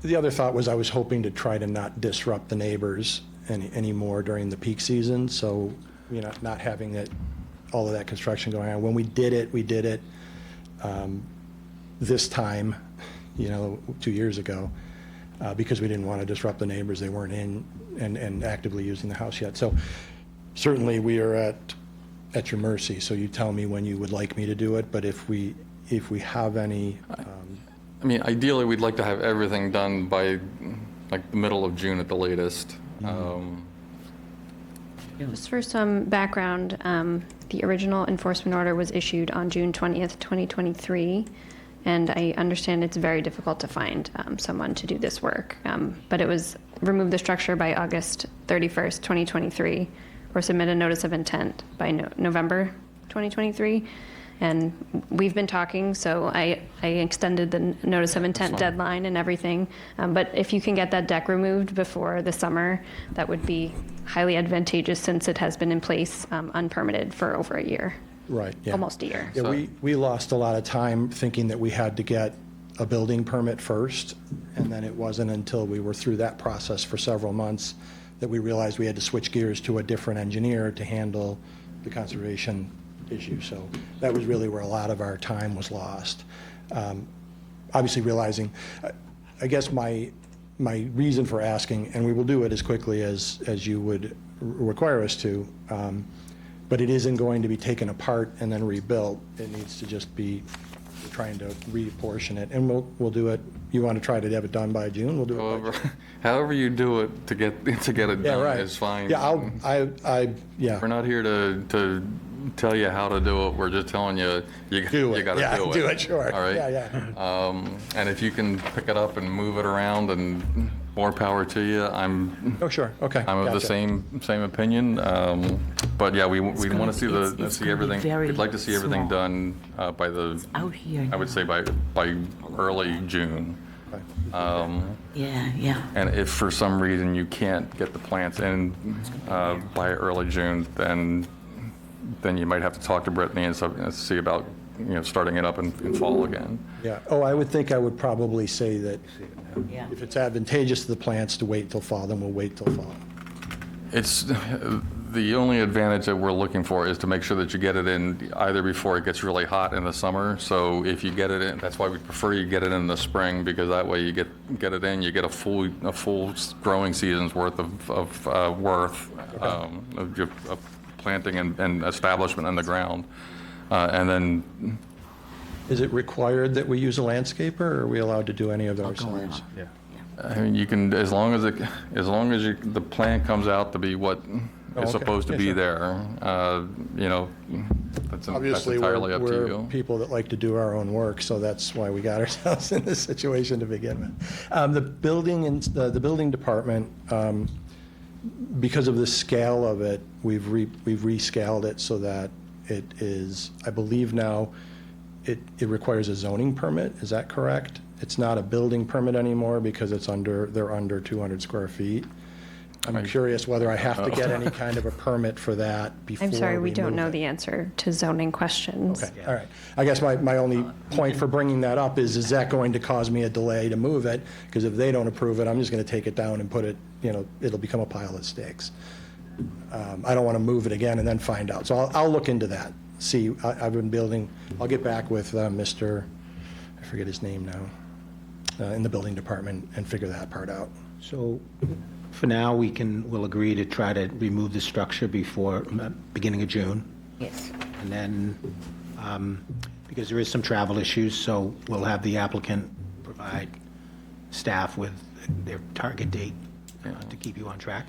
The other thought was I was hoping to try to not disrupt the neighbors anymore during the peak season, so, you know, not having all of that construction going on. When we did it this time, you know, 2 years ago, because we didn't want to disrupt the neighbors. They weren't in and actively using the house yet. So certainly we are at your mercy, so you tell me when you would like me to do it, but if we have any... I mean, ideally, we'd like to have everything done by like the middle of June at the latest. Just for some background, the original enforcement order was issued on June 20th, 2023, and I understand it's very difficult to find someone to do this work. But it was remove the structure by August 31st, 2023, or submit a notice of intent by November 2023. And we've been talking, so I extended the notice of intent deadline and everything. But if you can get that deck removed before the summer, that would be highly advantageous since it has been in place unpermitted for over a year. Right, yeah. Almost a year. Yeah, we lost a lot of time thinking that we had to get a building permit first, and then it wasn't until we were through that process for several months that we realized we had to switch gears to a different engineer to handle the conservation issue. So that was really where a lot of our time was lost. Obviously realizing, I guess my reason for asking, and we will do it as quickly as you would require us to, but it isn't going to be taken apart and then rebuilt. It needs to just be trying to reportion it, and we'll do it. You want to try to have it done by June? We'll do it by June. However you do it to get it done right. is fine. Yeah, yeah. We're not here to tell you how to do it. We're just telling you you got to do it. Yeah, do it, sure. All right. Yeah. And if you can pick it up and move it around, and more power to you. Oh, sure. Okay. I'm of the Gotcha. same opinion. But yeah, we want to see it's see gonna be everything. very We'd like to see everything small. done by the. Out here. I would say by early June. Yeah. And if for some reason you can't get the plants in by early June, then you might have to talk to Brittany and see about starting it up in fall again. Yeah. Oh, I would think I would probably say that Yeah. if it's advantageous to the plants to wait till fall, then we'll wait till fall. It's the only advantage that we're looking for is to make sure that you get it in either before it gets really hot in the summer. So if you get it in, that's why we prefer you get it in the spring, because that way you get it in, you get a full growing season's worth of planting and establishment in the ground, and then. Is it required that we use a landscaper, or are we allowed to do any of it ourselves? Yeah. I mean, you can, as long as the plant comes out to be what is okay. supposed to Yeah, be sure. there, that's Obviously, entirely up to we're you. people that like to do our own work, so that's why we got ourselves in this situation to begin with. The building department, because of the scale of it, we've rescaled it so that it is, I believe now, it requires a zoning permit. Is that correct? It's not a building permit anymore because they're under 200 square feet. I'm curious whether I have to get any kind of a permit for that before I'm sorry, we don't move know it. the answer to zoning questions. Okay, all right. I guess my only point for bringing that up is that going to cause me a delay to move it? Because if they don't approve it, I'm just going to take it down and put it, it'll become a pile of sticks. I don't want to move it again and then find out. So I'll look into that. See, I've been building, I'll get back with Mr., I forget his name now, in the building department and figure that part out. So for now, we'll agree to try to remove the structure before beginning of June. Yes. And then, because there is some travel issues, so we'll have the applicant provide staff with their target date to keep you on track.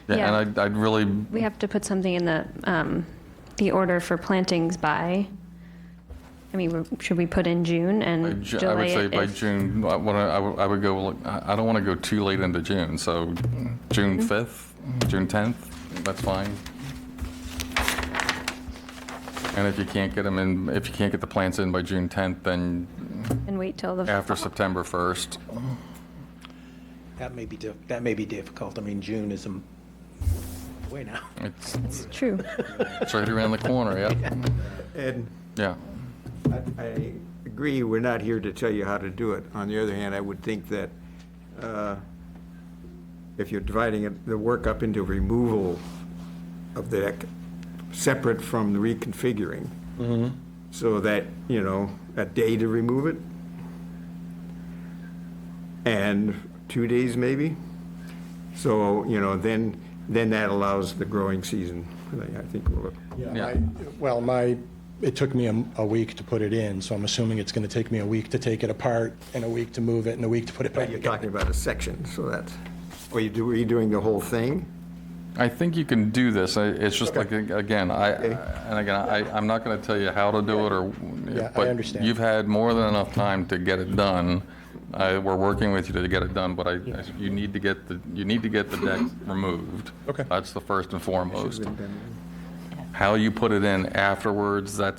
Yeah, and I'd really, We have to put something in the order for plantings by, I mean, should we put in June and I would delay say it by if- June, I would go, I don't want to go too late into June, so June 5th, June 10th, that's fine. And if you can't get them in, if you can't get the plants in by June 10th, then And wait till the. after September 1st. That may be difficult. I mean, June is way now. It's true. It's right around the corner, yeah. Ed, Yeah. I agree, we're not here to tell you how to do it. On the other hand, I would think that if you're dividing the work up into removal of the deck, separate from the reconfiguring, so that, a day to remove it, and 2 days maybe. So, then that allows the growing season. I think we'll. Well, it took me a week to put it in, so I'm assuming it's going to take me a week to take it apart, and a week to move it, and a week to put it back You're together. talking about a section, so that's, are you doing the whole thing? I think you can do this. It's just like, again, I'm not going to tell you how to do it, Yeah, I but understand. you've had more than enough time to get it done. We're working with you to get it done, but you need to get the deck removed. Okay. That's the first and foremost. How you put it in afterwards, I'm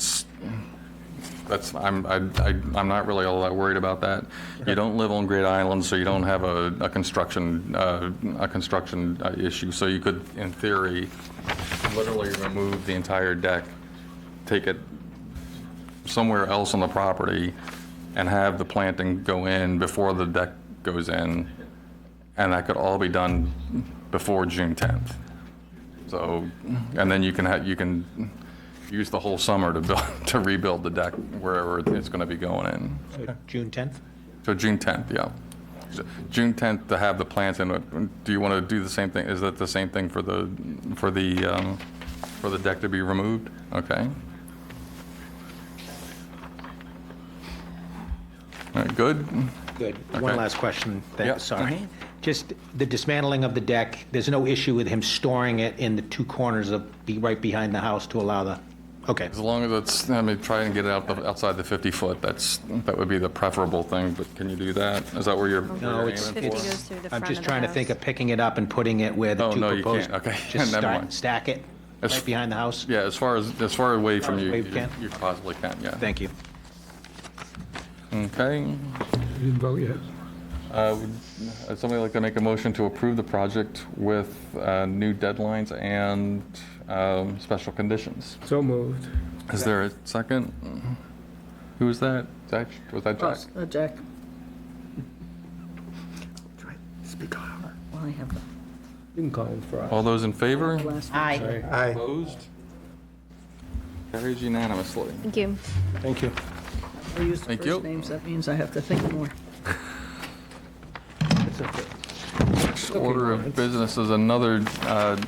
not really all that worried about that. You don't live on Great Island, so you don't have a construction issue. So you could, in theory, literally remove the entire deck, take it somewhere else on the property, and have the planting go in before the deck goes in, and that could all be done before June 10th. So, and then you can use the whole summer to rebuild the deck wherever it's going to be going in. June 10th? So June 10th, yeah. So June 10th to have the plants in it. Do you want to do the same thing? Is that the same thing for the deck to be removed? Okay. All right, good. Good. Okay. One last question. Yeah. Sorry. Just the dismantling of the deck, there's no issue with him storing it in the two corners right behind the house to allow the, okay. As long as it's, try and get it outside the 50 foot. That would be the preferable thing, but can you do that? Is that where you're No, aiming it's, for? 50 goes through the I'm front just of the trying to house. think of picking it up and putting it where the Oh, two no, you proposed. can't. Okay. Just Never mind. stack it As- right behind the house? Yeah, as far away from you, away we can? you possibly can, yeah. Thank you. Okay. You didn't vote yet. Would somebody like to make a motion to approve the project with new deadlines and special conditions? So moved. Is there a second? Who was that? Zach? Was that Jack? Jack. Speak louder. Well, I have the You can call him for All those in favor? last. Aye. Aye. Opposed? Carries unanimously. Thank you. Thank you. I use the Thank you. first names, that means I have to think more. Next order of business is another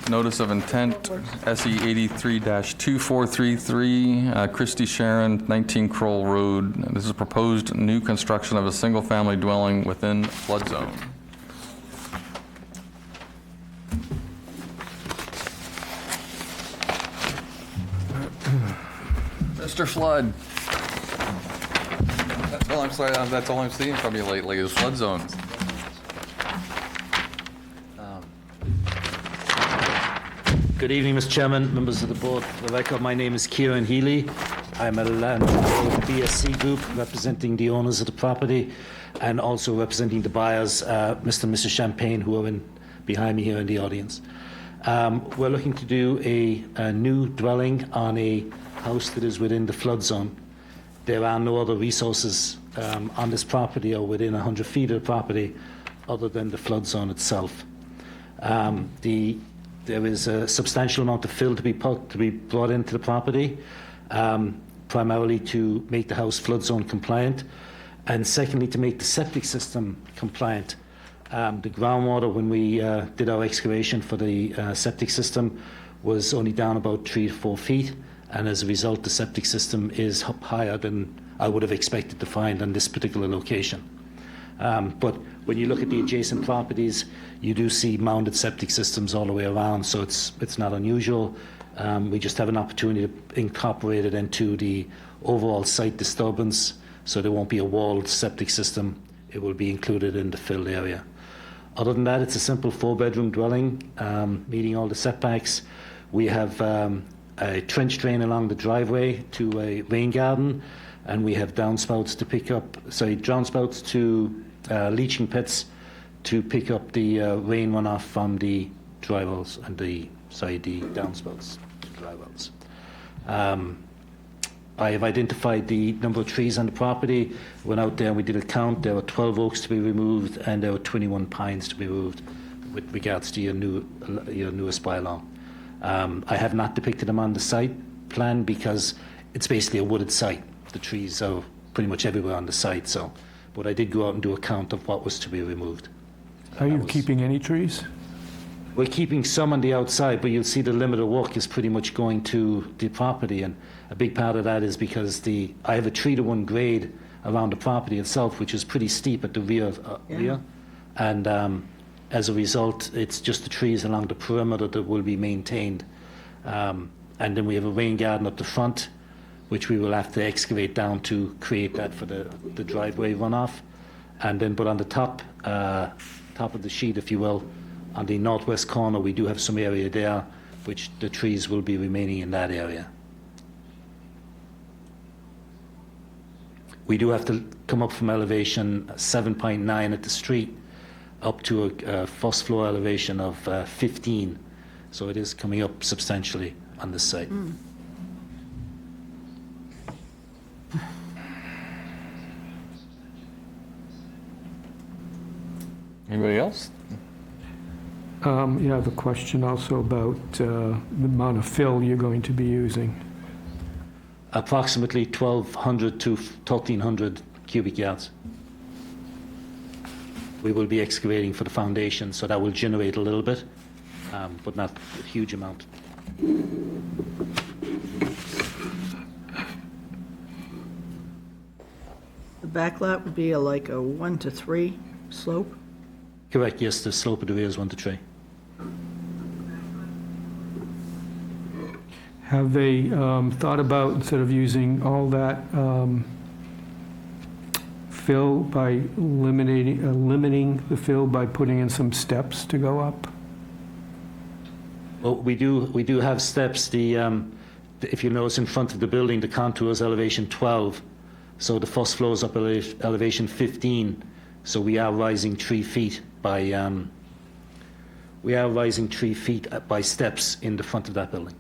notice of intent, SE 83-2433, Christy Sharon, 19 Kroll Road. This is proposed new construction of a single-family dwelling within flood zone. Mr. Flood. That's all I'm seeing from you lately is flood zones. Good evening, Mr. Chairman, members of the board. For the record, my name is Kieran Healy. I'm a landlord of BSC Group, representing the owners of the property and also representing the buyers, Mr. and Mrs. Champagne, who are behind me here in the audience. We're looking to do a new dwelling on a house that is within the flood zone. There are no other resources on this property or within 100 feet of the property other than the flood zone itself. There is a substantial amount of fill to be brought into the property, primarily to make the house flood zone compliant, and secondly, to make the septic system compliant. The groundwater, when we did our excavation for the septic system, was only down about 3 to 4 feet, and as a result, the septic system is higher than I would have expected to find on this particular location. But when you look at the adjacent properties, you do see mounted septic systems all the way around, so it's not unusual. We just have an opportunity to incorporate it into the overall site disturbance, so there won't be a walled septic system. It will be included in the filled area. Other than that, it's a simple 4-bedroom dwelling, meeting all the setbacks. We have a trench drain along the driveway to a rain garden, and we have downspouts to pick up, downspouts to leaching pits to pick up the rain runoff from the dry wells and the downspouts to dry wells. I have identified the number of trees on the property. Went out there and we did a count. There were 12 oaks to be removed and there were 21 pines to be removed with regards to your newest bylaw. I have not depicted them on the site plan because it's basically a wooded site. The trees are pretty much everywhere on the site, but I did go out and do a count of what was to be removed. Are you keeping any trees? We're keeping some on the outside, but you'll see the limit of work is pretty much going to the property, and a big part of that is because I have a 3-to-1 grade around the property itself, which is pretty steep at the rear, and as a result, it's just the trees along the perimeter that will be maintained. And then we have a rain garden up the front, which we will have to excavate down to create that for the driveway runoff. And then, but on the top of the sheet, if you will, on the northwest corner, we do have some area there, which the trees will be remaining in that area. We do have to come up from elevation 7.9 at the street up to a first floor elevation of 15. So it is coming up substantially on this site. Anybody else? Yeah, I have a question also about the amount of fill you're going to be using. Approximately 1,200 to 1,300 cubic yards. We will be excavating for the foundation, so that will generate a little bit, but not a huge amount. The back lot would be like a 1-to-3 slope? Correct, yes, the slope of the rear is 1-to-3. Have they thought about, instead of using all that fill, by limiting the fill by putting in some steps to go up? Well, we do have steps. If you notice in front of the building, the contour is elevation 12, so the first floor is up elevation 15. So we are rising 3 feet by steps in the front of that building.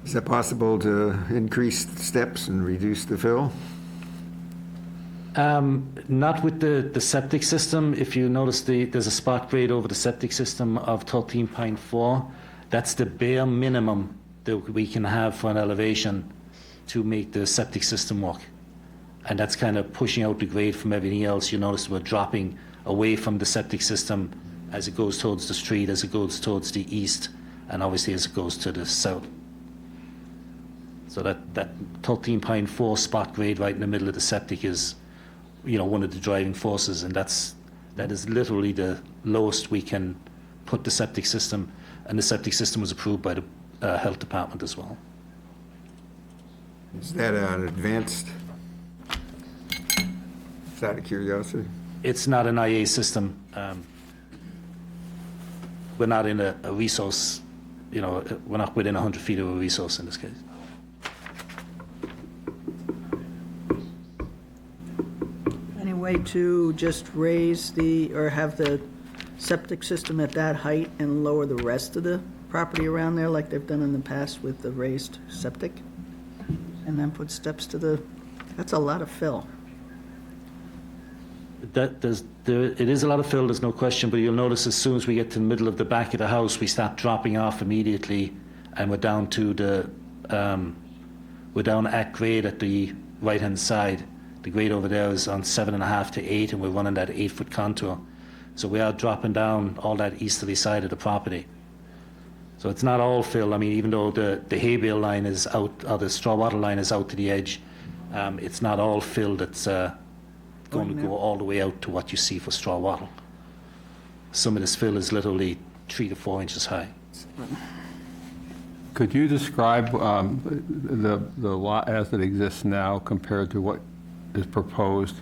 Is it possible to increase the steps and reduce the fill? Not with the septic system. If you notice, there's a spot grade over the septic system of 13.4. That's the bare minimum that we can have for an elevation to make the septic system work. And that's kind of pushing out the grade from everything else. You notice we're dropping away from the septic system as it goes towards the street, as it goes towards the east, and obviously as it goes to the south. So that 13.4 spot grade right in the middle of the septic is, one of the driving forces, and that is literally the lowest we can put the septic system, and the septic system was approved by the health department as well. Is that an advanced? Is that a curiosity? It's not an IA system. We're not in a resource, we're not within 100 feet of a resource in this case. Any way to just raise or have the septic system at that height and lower the rest of the property around there like they've done in the past with the raised septic? And then put steps that's a lot of fill. It is a lot of fill, there's no question, but you'll notice as soon as we get to the middle of the back of the house, we start dropping off immediately, and we're down to the We're down at grade at the right-hand side. The grade over there is on 7.5 to 8, and we're running that 8-foot contour. So we are dropping down all that easterly side of the property. So it's not all fill. I mean, even though the hay bale line is out, or the straw wattle line is out to the edge, it's not all fill that's going to go all the way out to what you see for straw wattle. Some of this fill is literally 3 to 4 inches high. Could you describe the lot as it exists now compared to what is proposed?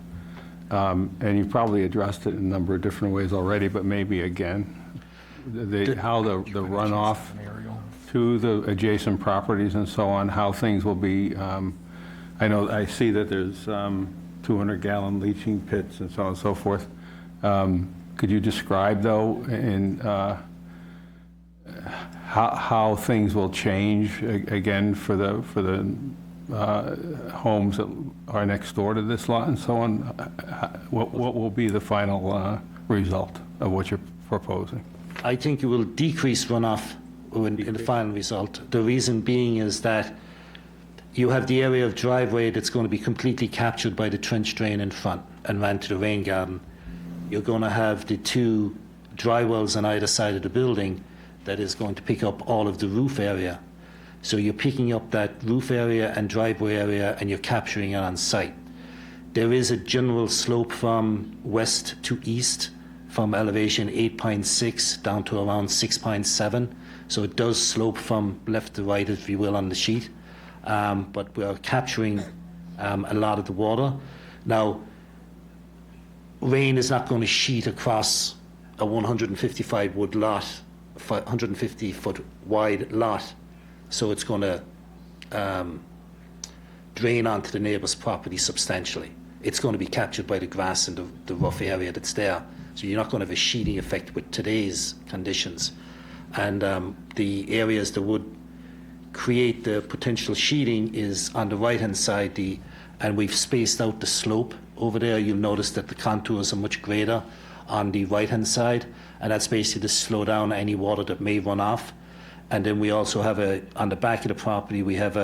And you've probably addressed it in a number of different ways already, but maybe again, how the runoff to the adjacent properties and so on, how things will be. I see that there's 200-gallon leaching pits and so on and so forth. Could you describe, though, in how things will change again for the homes that are next door to this lot and so on? What will be the final result of what you're proposing? I think it will decrease runoff in the final result. The reason being is that you have the area of driveway that's going to be completely captured by the trench drain in front and ran to the rain garden. You're going to have the 2 dry wells on either side of the building that is going to pick up all of the roof area. So you're picking up that roof area and driveway area, and you're capturing it on site. There is a general slope from west to east from elevation 8.6 down to around 6.7. So it does slope from left to right, if you will, on the sheet. But we are capturing a lot of the water. Now, rain is not going to sheet across a 155 wood lot, 150 foot wide lot. So it's going to drain onto the neighbour's property substantially. It's going to be captured by the grass and the rough area that's there. So you're not going to have a sheeting effect with today's conditions. And the areas that would create the potential sheeting is on the right-hand side, and we've spaced out the slope over there. You'll notice that the contours are much greater on the right-hand side, and that's basically to slow down any water that may run off. And then we also have on the back of the property, we have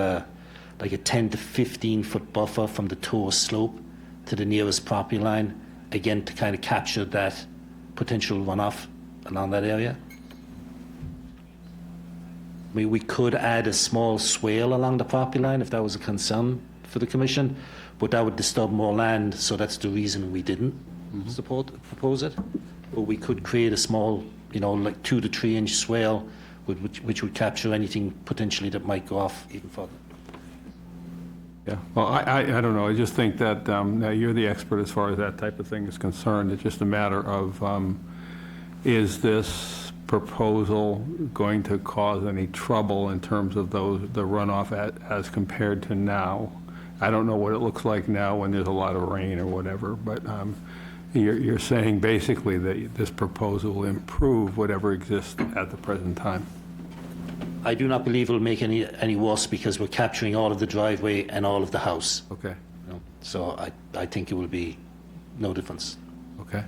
like a 10 to 15 foot buffer from the toe slope to the nearest property line, again, to kind of capture that potential runoff along that area. I mean, we could add a small swale along the property line if that was a concern for the commission, but that would disturb more land, so that's the reason we didn't propose it. Or we could create a small, like 2 to 3 inch swale, which would capture anything potentially that might go off even further. Yeah, well, I don't know. I just think that now you're the expert as far as that type of thing is concerned. It's just a matter of is this proposal going to cause any trouble in terms of the runoff as compared to now? I don't know what it looks like now when there's a lot of rain or whatever, but you're saying basically that this proposal will improve whatever exists at the present time. I do not believe it will make any worse because we're capturing all of the driveway and all of the house. Okay. So I think it will be no difference. Okay.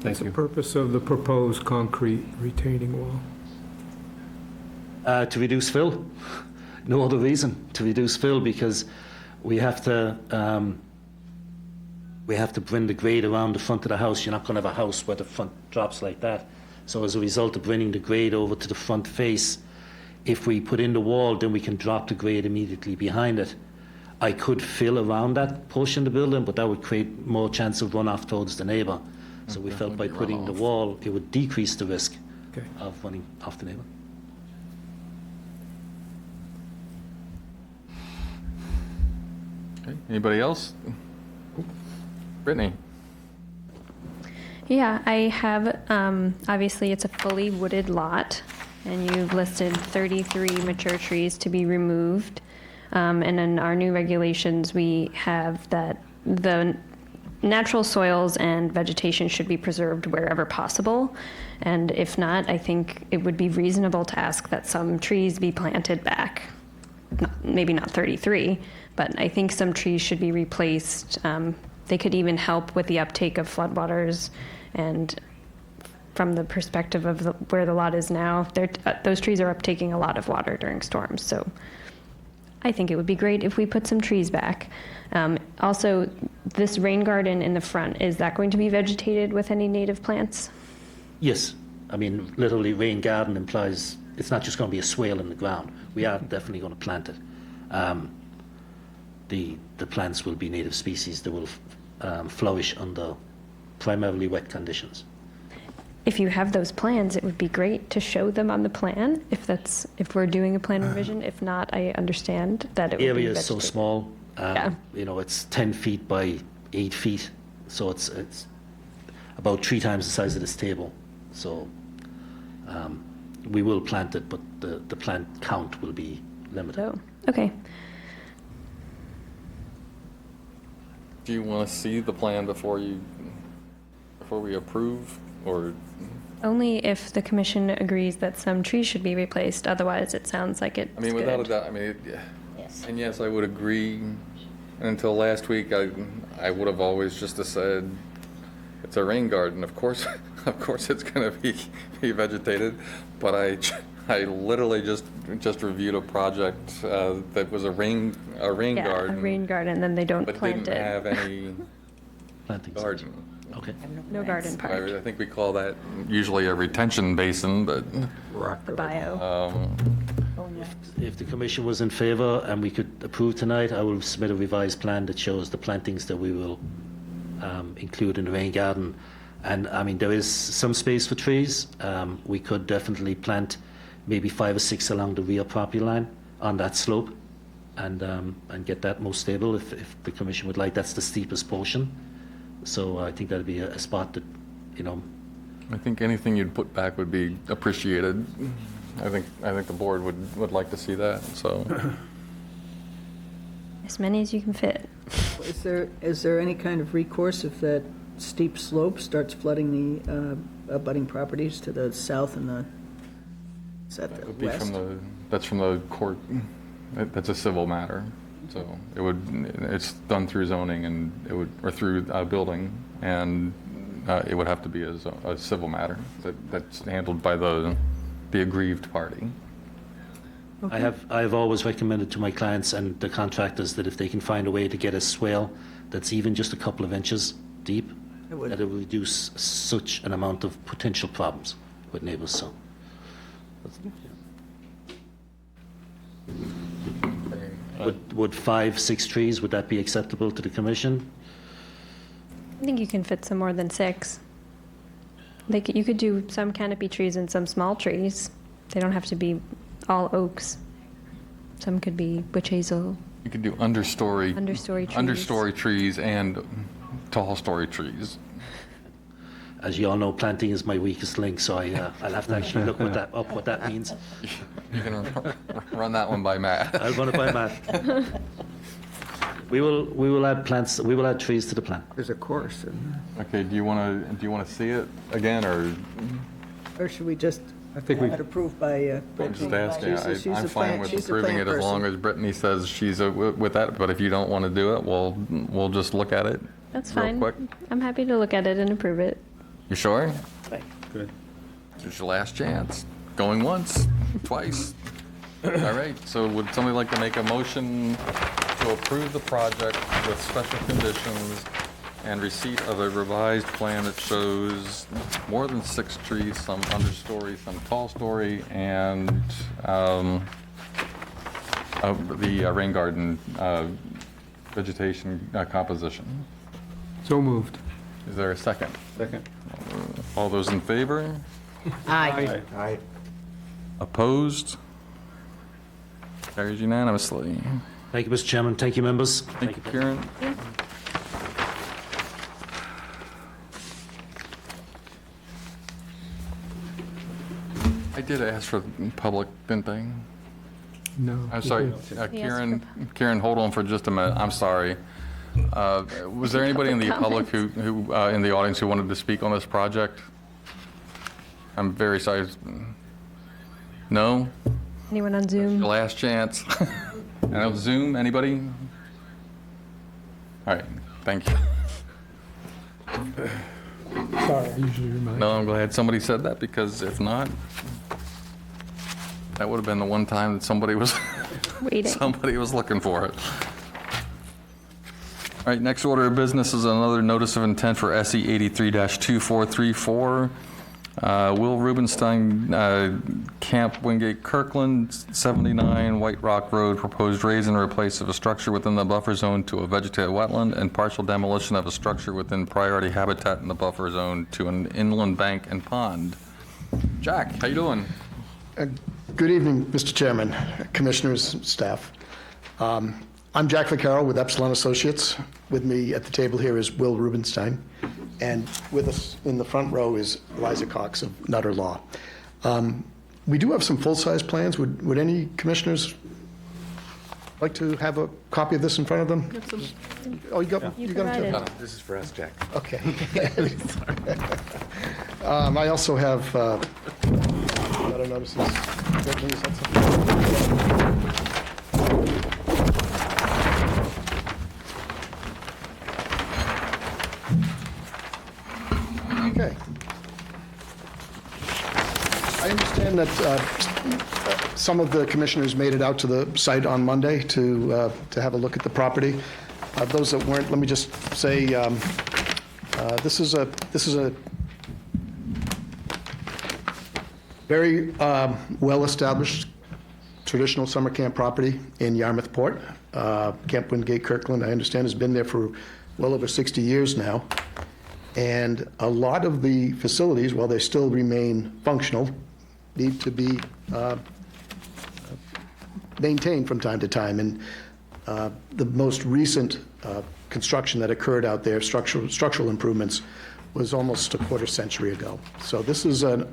What's the purpose of the proposed concrete retaining wall? To reduce fill. No other reason. To reduce fill, because we have to bring the grade around the front of the house. You're not going to have a house where the front drops like that. So as a result of bringing the grade over to the front face, if we put in the wall, then we can drop the grade immediately behind it. I could fill around that portion of the building, but that would create more chance of runoff towards the neighbour. So we felt by putting the wall, it would decrease the risk of running off the neighbour. Okay, anybody else? Brittany? Yeah, I have, obviously it's a fully wooded lot, and you've listed 33 mature trees to be removed. And in our new regulations, we have that the natural soils and vegetation should be preserved wherever possible. And if not, I think it would be reasonable to ask that some trees be planted back. Maybe not 33, but I think some trees should be replaced. They could even help with the uptake of floodwaters and from the perspective of where the lot is now, those trees are uptaking a lot of water during storms. So I think it would be great if we put some trees back. Also, this rain garden in the front, is that going to be vegetated with any native plants? Yes. I mean, literally, rain garden implies it's not just going to be a swale in the ground. We are definitely going to plant it. The plants will be native species that will flourish under primarily wet conditions. If you have those plans, it would be great to show them on the plan, if we're doing a plan revision. If not, I understand that it would be Area is so vegetated. small. Yeah. You know, it's 10 feet by 8 feet, so it's about 3 times the size of this table. So we will plant it, but the plant count will be limited. Oh, okay. Do you want to see the plan before we approve, or? Only if the commission agrees that some trees should be replaced. Otherwise, it sounds like it's I mean, without a good. doubt, I mean, Yes. and yes, I would agree. Until last week, I would have always just said, it's a rain garden. Of course, it's going to be vegetated. But I literally just reviewed a project that was a rain garden. A rain garden, then they don't but plant didn't it. have any garden. Okay. No garden part. I think we call that usually a retention basin, but The bio. If the commission was in favor and we could approve tonight, I will submit a revised plan that shows the plantings that we will include in the rain garden. And I mean, there is some space for trees. We could definitely plant maybe 5 or 6 along the rear property line on that slope and get that more stable if the commission would like. That's the steepest portion. So I think that'd be a spot that, you know. I think anything you'd put back would be appreciated. I think the board would like to see that, so. As many as you can fit. Is there any kind of recourse if that steep slope starts flooding the abutting properties to the south and is that the Would be west? that's from the court. That's a civil matter. So it's done through zoning and or through building, and it would have to be a civil matter that's handled by the aggrieved party. I have always recommended to my clients and the contractors that if they can find a way to get a swale that's even just a couple of inches deep, that it will reduce such an amount of potential problems with neighbors. So. Would 5, 6 trees, would that be acceptable to the commission? I think you can fit some more than 6. You could do some canopy trees and some small trees. They don't have to be all oaks. Some could be witch hazel. You could do understory trees and tall story trees. As you all know, planting is my weakest link, so I'll have to actually look what that means. You can run that one by Matt. I'll run it by Matt. We will add plants. We will add trees to the plan. There's a course. Okay. Do you want to see it again, Or should we just I think have it approved by I'm just asking. she's I'm the fine plant- with she's the approving plant it as long person. as Brittany says she's with that. But if you don't want to do it, we'll just look at it. That's real fine. quick. I'm happy to look at it and approve it. You sure? Good. It's your last chance. Going once, twice. All right, so would somebody like to make a motion to approve the project with special conditions and receipt of a revised plan that shows more than 6 trees, some understory, some tall story, and the rain garden vegetation composition? So moved. Is there a second? Second. All those in favor? Aye. Aye. Opposed? Carries unanimously. Thank you, Mr. Chairman. Thank you, members. Thank you, Kieran. I did ask for public, didn't I? No. I'm sorry, Kieran, hold on for just a minute. I'm sorry. Was there anybody in the public who in the audience who wanted to speak on this project? I'm very sorry. No? Anyone on Zoom? Your last chance. And on Zoom, anybody? All right, thank you. Sorry, I usually remind. No, I'm glad somebody said that, because if not, that would have been the one time that somebody was, Waiting. somebody was looking for it. All right, next order of business is another notice of intent for SE 83-2434. Will Rubenstein, Camp Wingate Kirkland, 79 White Rock Road, proposed raise and replace of a structure within the buffer zone to a vegetated wetland, and partial demolition of a structure within priority habitat in the buffer zone to an inland bank and pond. Jack, how you doing? Good evening, Mr. Chairman, Commissioners, staff. I'm Jack Vaccaro with Epsilon Associates. With me at the table here is Will Rubenstein, and with us in the front row is Eliza Cox of Nutter Law. We do have some full-size plans. Would any commissioners like to have a copy of this in front of them? Oh, you got it too? No, this is for us, Jack. Okay. I also have, I don't know, okay. I understand that some of the commissioners made it out to the site on Monday to have a look at the property. Those that weren't, let me just say, this is a very well-established traditional summer camp property in Yarmouth Port. Camp Wingate Kirkland, I understand, has been there for well over 60 years now. And a lot of the facilities, while they still remain functional, need to be maintained from time to time. And the most recent construction that occurred out there, structural improvements, was almost a quarter century ago. So this is a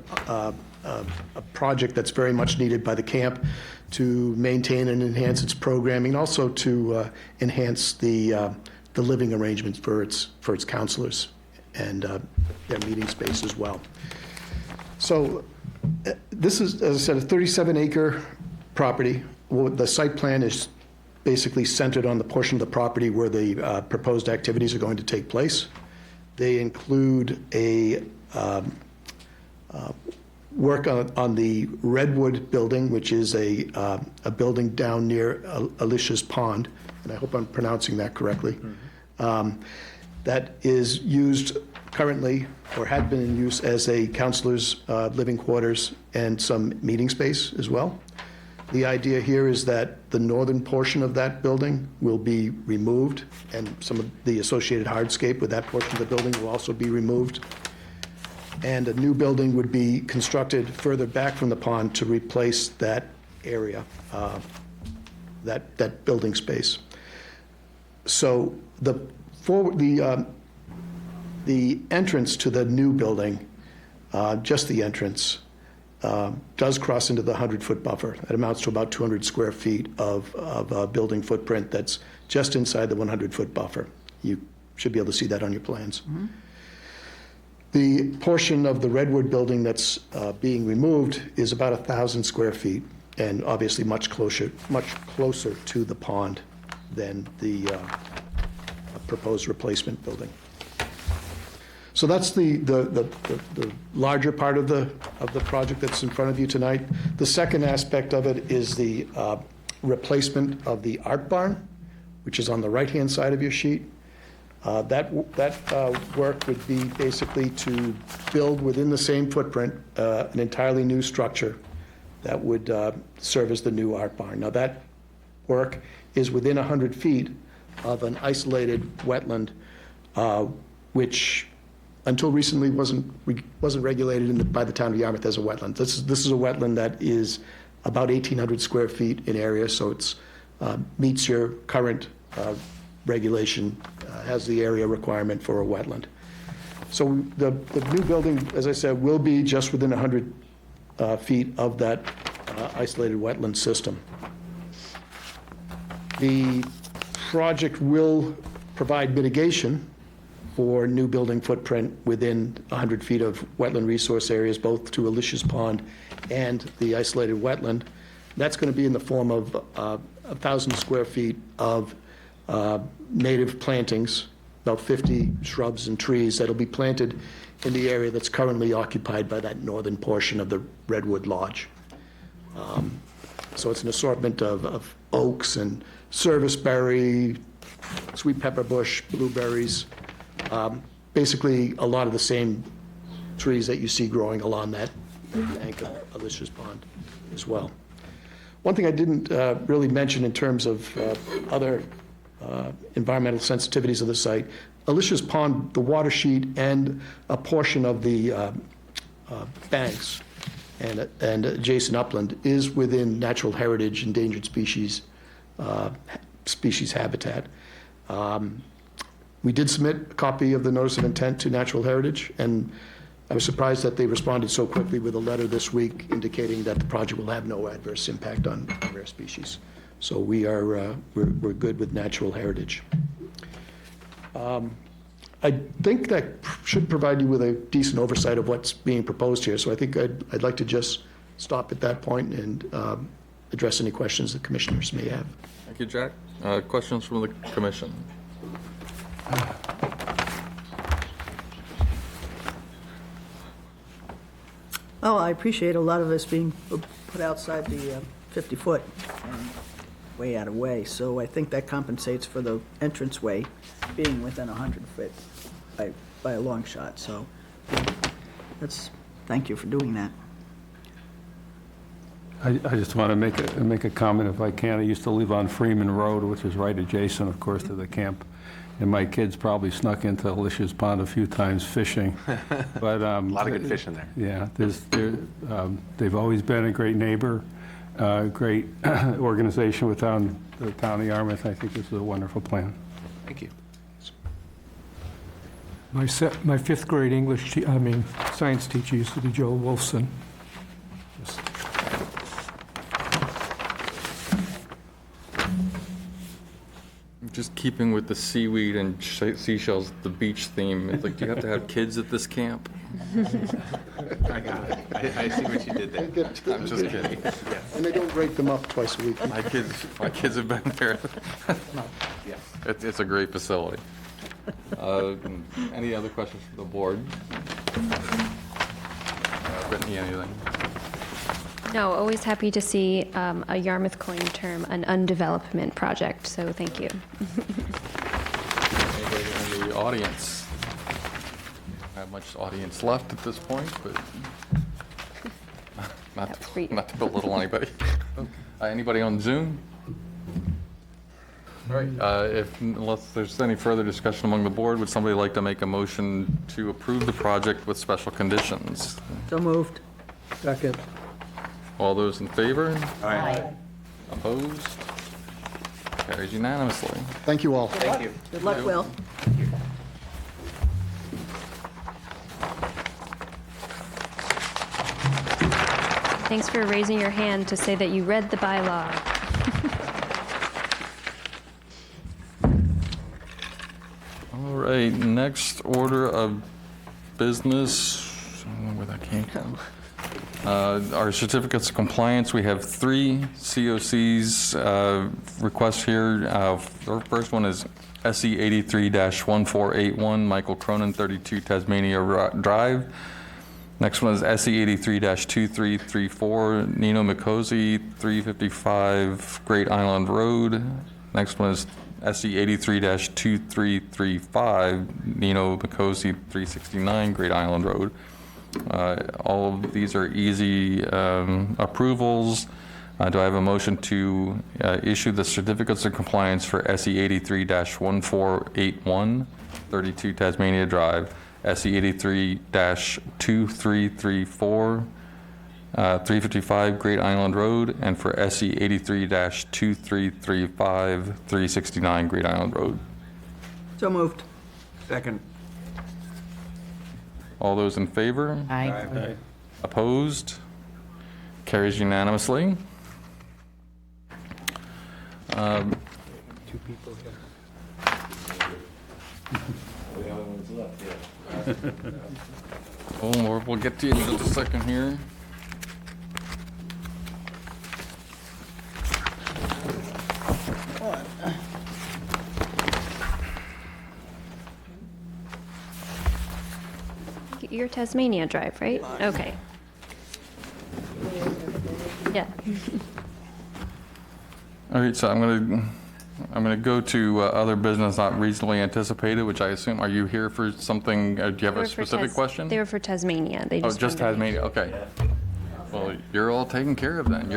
project that's very much needed by the camp to maintain and enhance its programming, also to enhance the living arrangements for its counselors and their meeting space as well. So this is, as I said, a 37-acre property. The site plan is basically centered on the portion of the property where the proposed activities are going to take place. They include a work on the Redwood building, which is a building down near Alicia's Pond, and I hope I'm pronouncing that correctly. That is used currently, or had been in use, as a counselor's living quarters and some meeting space as well. The idea here is that the northern portion of that building will be removed, and some of the associated hardscape with that portion of the building will also be removed. And a new building would be constructed further back from the pond to replace that area, that building space. So the entrance to the new building, just the entrance, does cross into the 100-foot buffer. That amounts to about 200 square feet of building footprint that's just inside the 100-foot buffer. You should be able to see that on your plans. Mm-hmm. The portion of the Redwood building that's being removed is about 1,000 square feet, and obviously much closer to the pond than the proposed replacement building. So that's the larger part of the project that's in front of you tonight. The second aspect of it is the replacement of the art barn, which is on the right-hand side of your sheet. That work would be basically to build within the same footprint an entirely new structure that would serve as the new art barn. Now that work is within 100 feet of an isolated wetland, which until recently wasn't regulated by the town of Yarmouth as a wetland. This is a wetland that is about 1,800 square feet in area, so it's meets your current regulation, has the area requirement for a wetland. So the new building, as I said, will be just within 100 feet of that isolated wetland system. The project will provide mitigation for new building footprint within 100 feet of wetland resource areas, both to Alicia's Pond and the isolated wetland. That's going to be in the form of 1,000 square feet of native plantings about 50 shrubs and trees that'll be planted in the area that's currently occupied by that northern portion of the Redwood Lodge. So it's an assortment of oaks and serviceberry, sweet pepper bush, blueberries, basically a lot of the same trees that you see growing along that bank of Alicia's Pond as well. One thing I didn't really mention in terms of other environmental sensitivities of the site, Alicia's Pond, the water sheet, and a portion of the banks and adjacent upland is within natural heritage endangered species habitat. We did submit a copy of the notice of intent to Natural Heritage, and I was surprised that they responded so quickly with a letter this week indicating that the project will have no adverse impact on rare species. So we are we're good with Natural Heritage. I think that should provide you with a decent oversight of what's being proposed here. So I think I'd like to just stop at that point and address any questions the commissioners may have. Thank you, Jack. Questions from the commission? Oh, I appreciate a lot of this being put outside the 50-foot, way out of way. So I think that compensates for the entranceway being within 100 feet by a long shot. So thank you for doing that. I just want to make a comment if I can. I used to live on Freeman Road, which is right adjacent, of course, to the camp. And my kids probably snuck into Alicia's Pond a few times fishing. But a lot of good fish in there. Yeah, they've always been a great neighbor, great organization with the town of Yarmouth. I think this is a wonderful plan. Thank you. My fifth grade science teacher used to be Joel Wolfson. Just keeping with the seaweed and seashells, the beach theme, it's like, do you have to have kids at this camp? I got it. I see what you did there. I'm just kidding. And they don't break them up twice a week. My kids have been there. It's a great facility. Any other questions from the board? Brittany, anything? No, always happy to see a Yarmouth coin term, an undevelopment project, so thank you. Anybody in the audience? Not have much audience left at this point, but not to belittle anybody. Anybody on Zoom? All right, unless there's any further discussion among the board, would somebody like to make a motion to approve the project with special conditions? So moved. Second. All those in favor? Aye. Opposed? Carries unanimously. Thank you all. Thank you. Good luck, Will. Thanks for raising your hand to say that you read the bylaw. All right, next order of business, I don't know where that came from. Our certificates of compliance, we have 3 COCs requests here. The first one is SE 83-1481, Michael Cronin, 32 Tasmania Drive. Next one is SE 83-2334, Nino Mikosi, 355 Great Island Road. Next one is SE 83-2335, Nino Mikosi, 369 Great Island Road. All of these are easy approvals. Do I have a motion to issue the certificates of compliance for SE 83-1481, 32 Tasmania Drive, SE 83-2334, 355 Great Island Road, and for SE 83-2335, 369 Great Island Road? So moved. Second. All those in favor? Aye. Opposed? Carries unanimously. 2 people here. Oh, we'll get to you in just a second here. You're Tasmania Drive, right? Okay. Yeah. All right, so I'm gonna go to other business not reasonably anticipated, which I assume, are you here for something, do you have They a were for specific question? They were for Tasmania. They Oh, just just wanted- Tasmania, okay. Well, you're all taken care of then,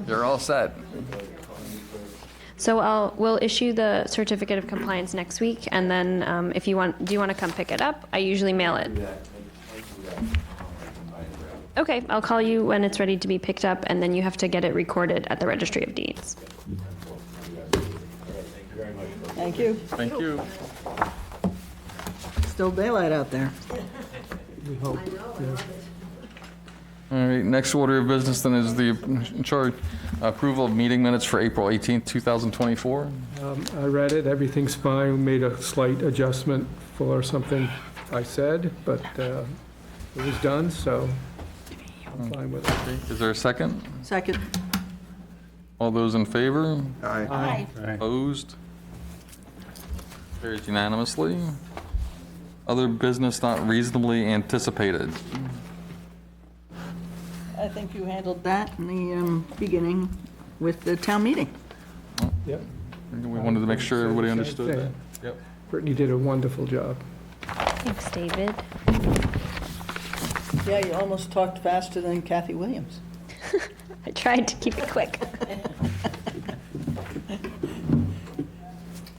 you're all set. So we'll issue the certificate of compliance next week, and then if you want, do you want to come pick it up? I usually mail it. Okay, I'll call you when it's ready to be picked up, and then you have to get it recorded at the Registry of Deeds. Thank you. Thank you. Still daylight out there. We hope, yeah. All right, next order of business then is the approval of meeting minutes for April 18th, 2024. I read it, everything's fine. We made a slight adjustment for something I said, but it was done, so I'm fine with it. Is there a second? Second. All those in favor? Aye. Opposed? Carries unanimously. Other business not reasonably anticipated. I think you handled that in the beginning with the town meeting. Yep. We wanted to make sure everybody understood that. Yep. Brittany did a wonderful job. Thanks, David. Yeah, you almost talked faster than Kathy Williams. I tried to keep it quick.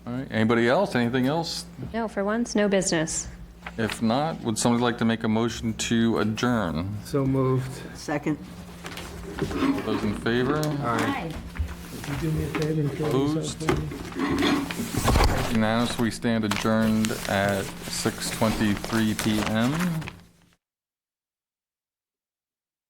All right, anybody else? Anything else? No, for once, no business. If not, would somebody like to make a motion to adjourn? So moved. Second. All those in favor? Aye. Could you do me a favor and throw these out Opposed? for me? Unanimous, we stand adjourned at 6:23 PM.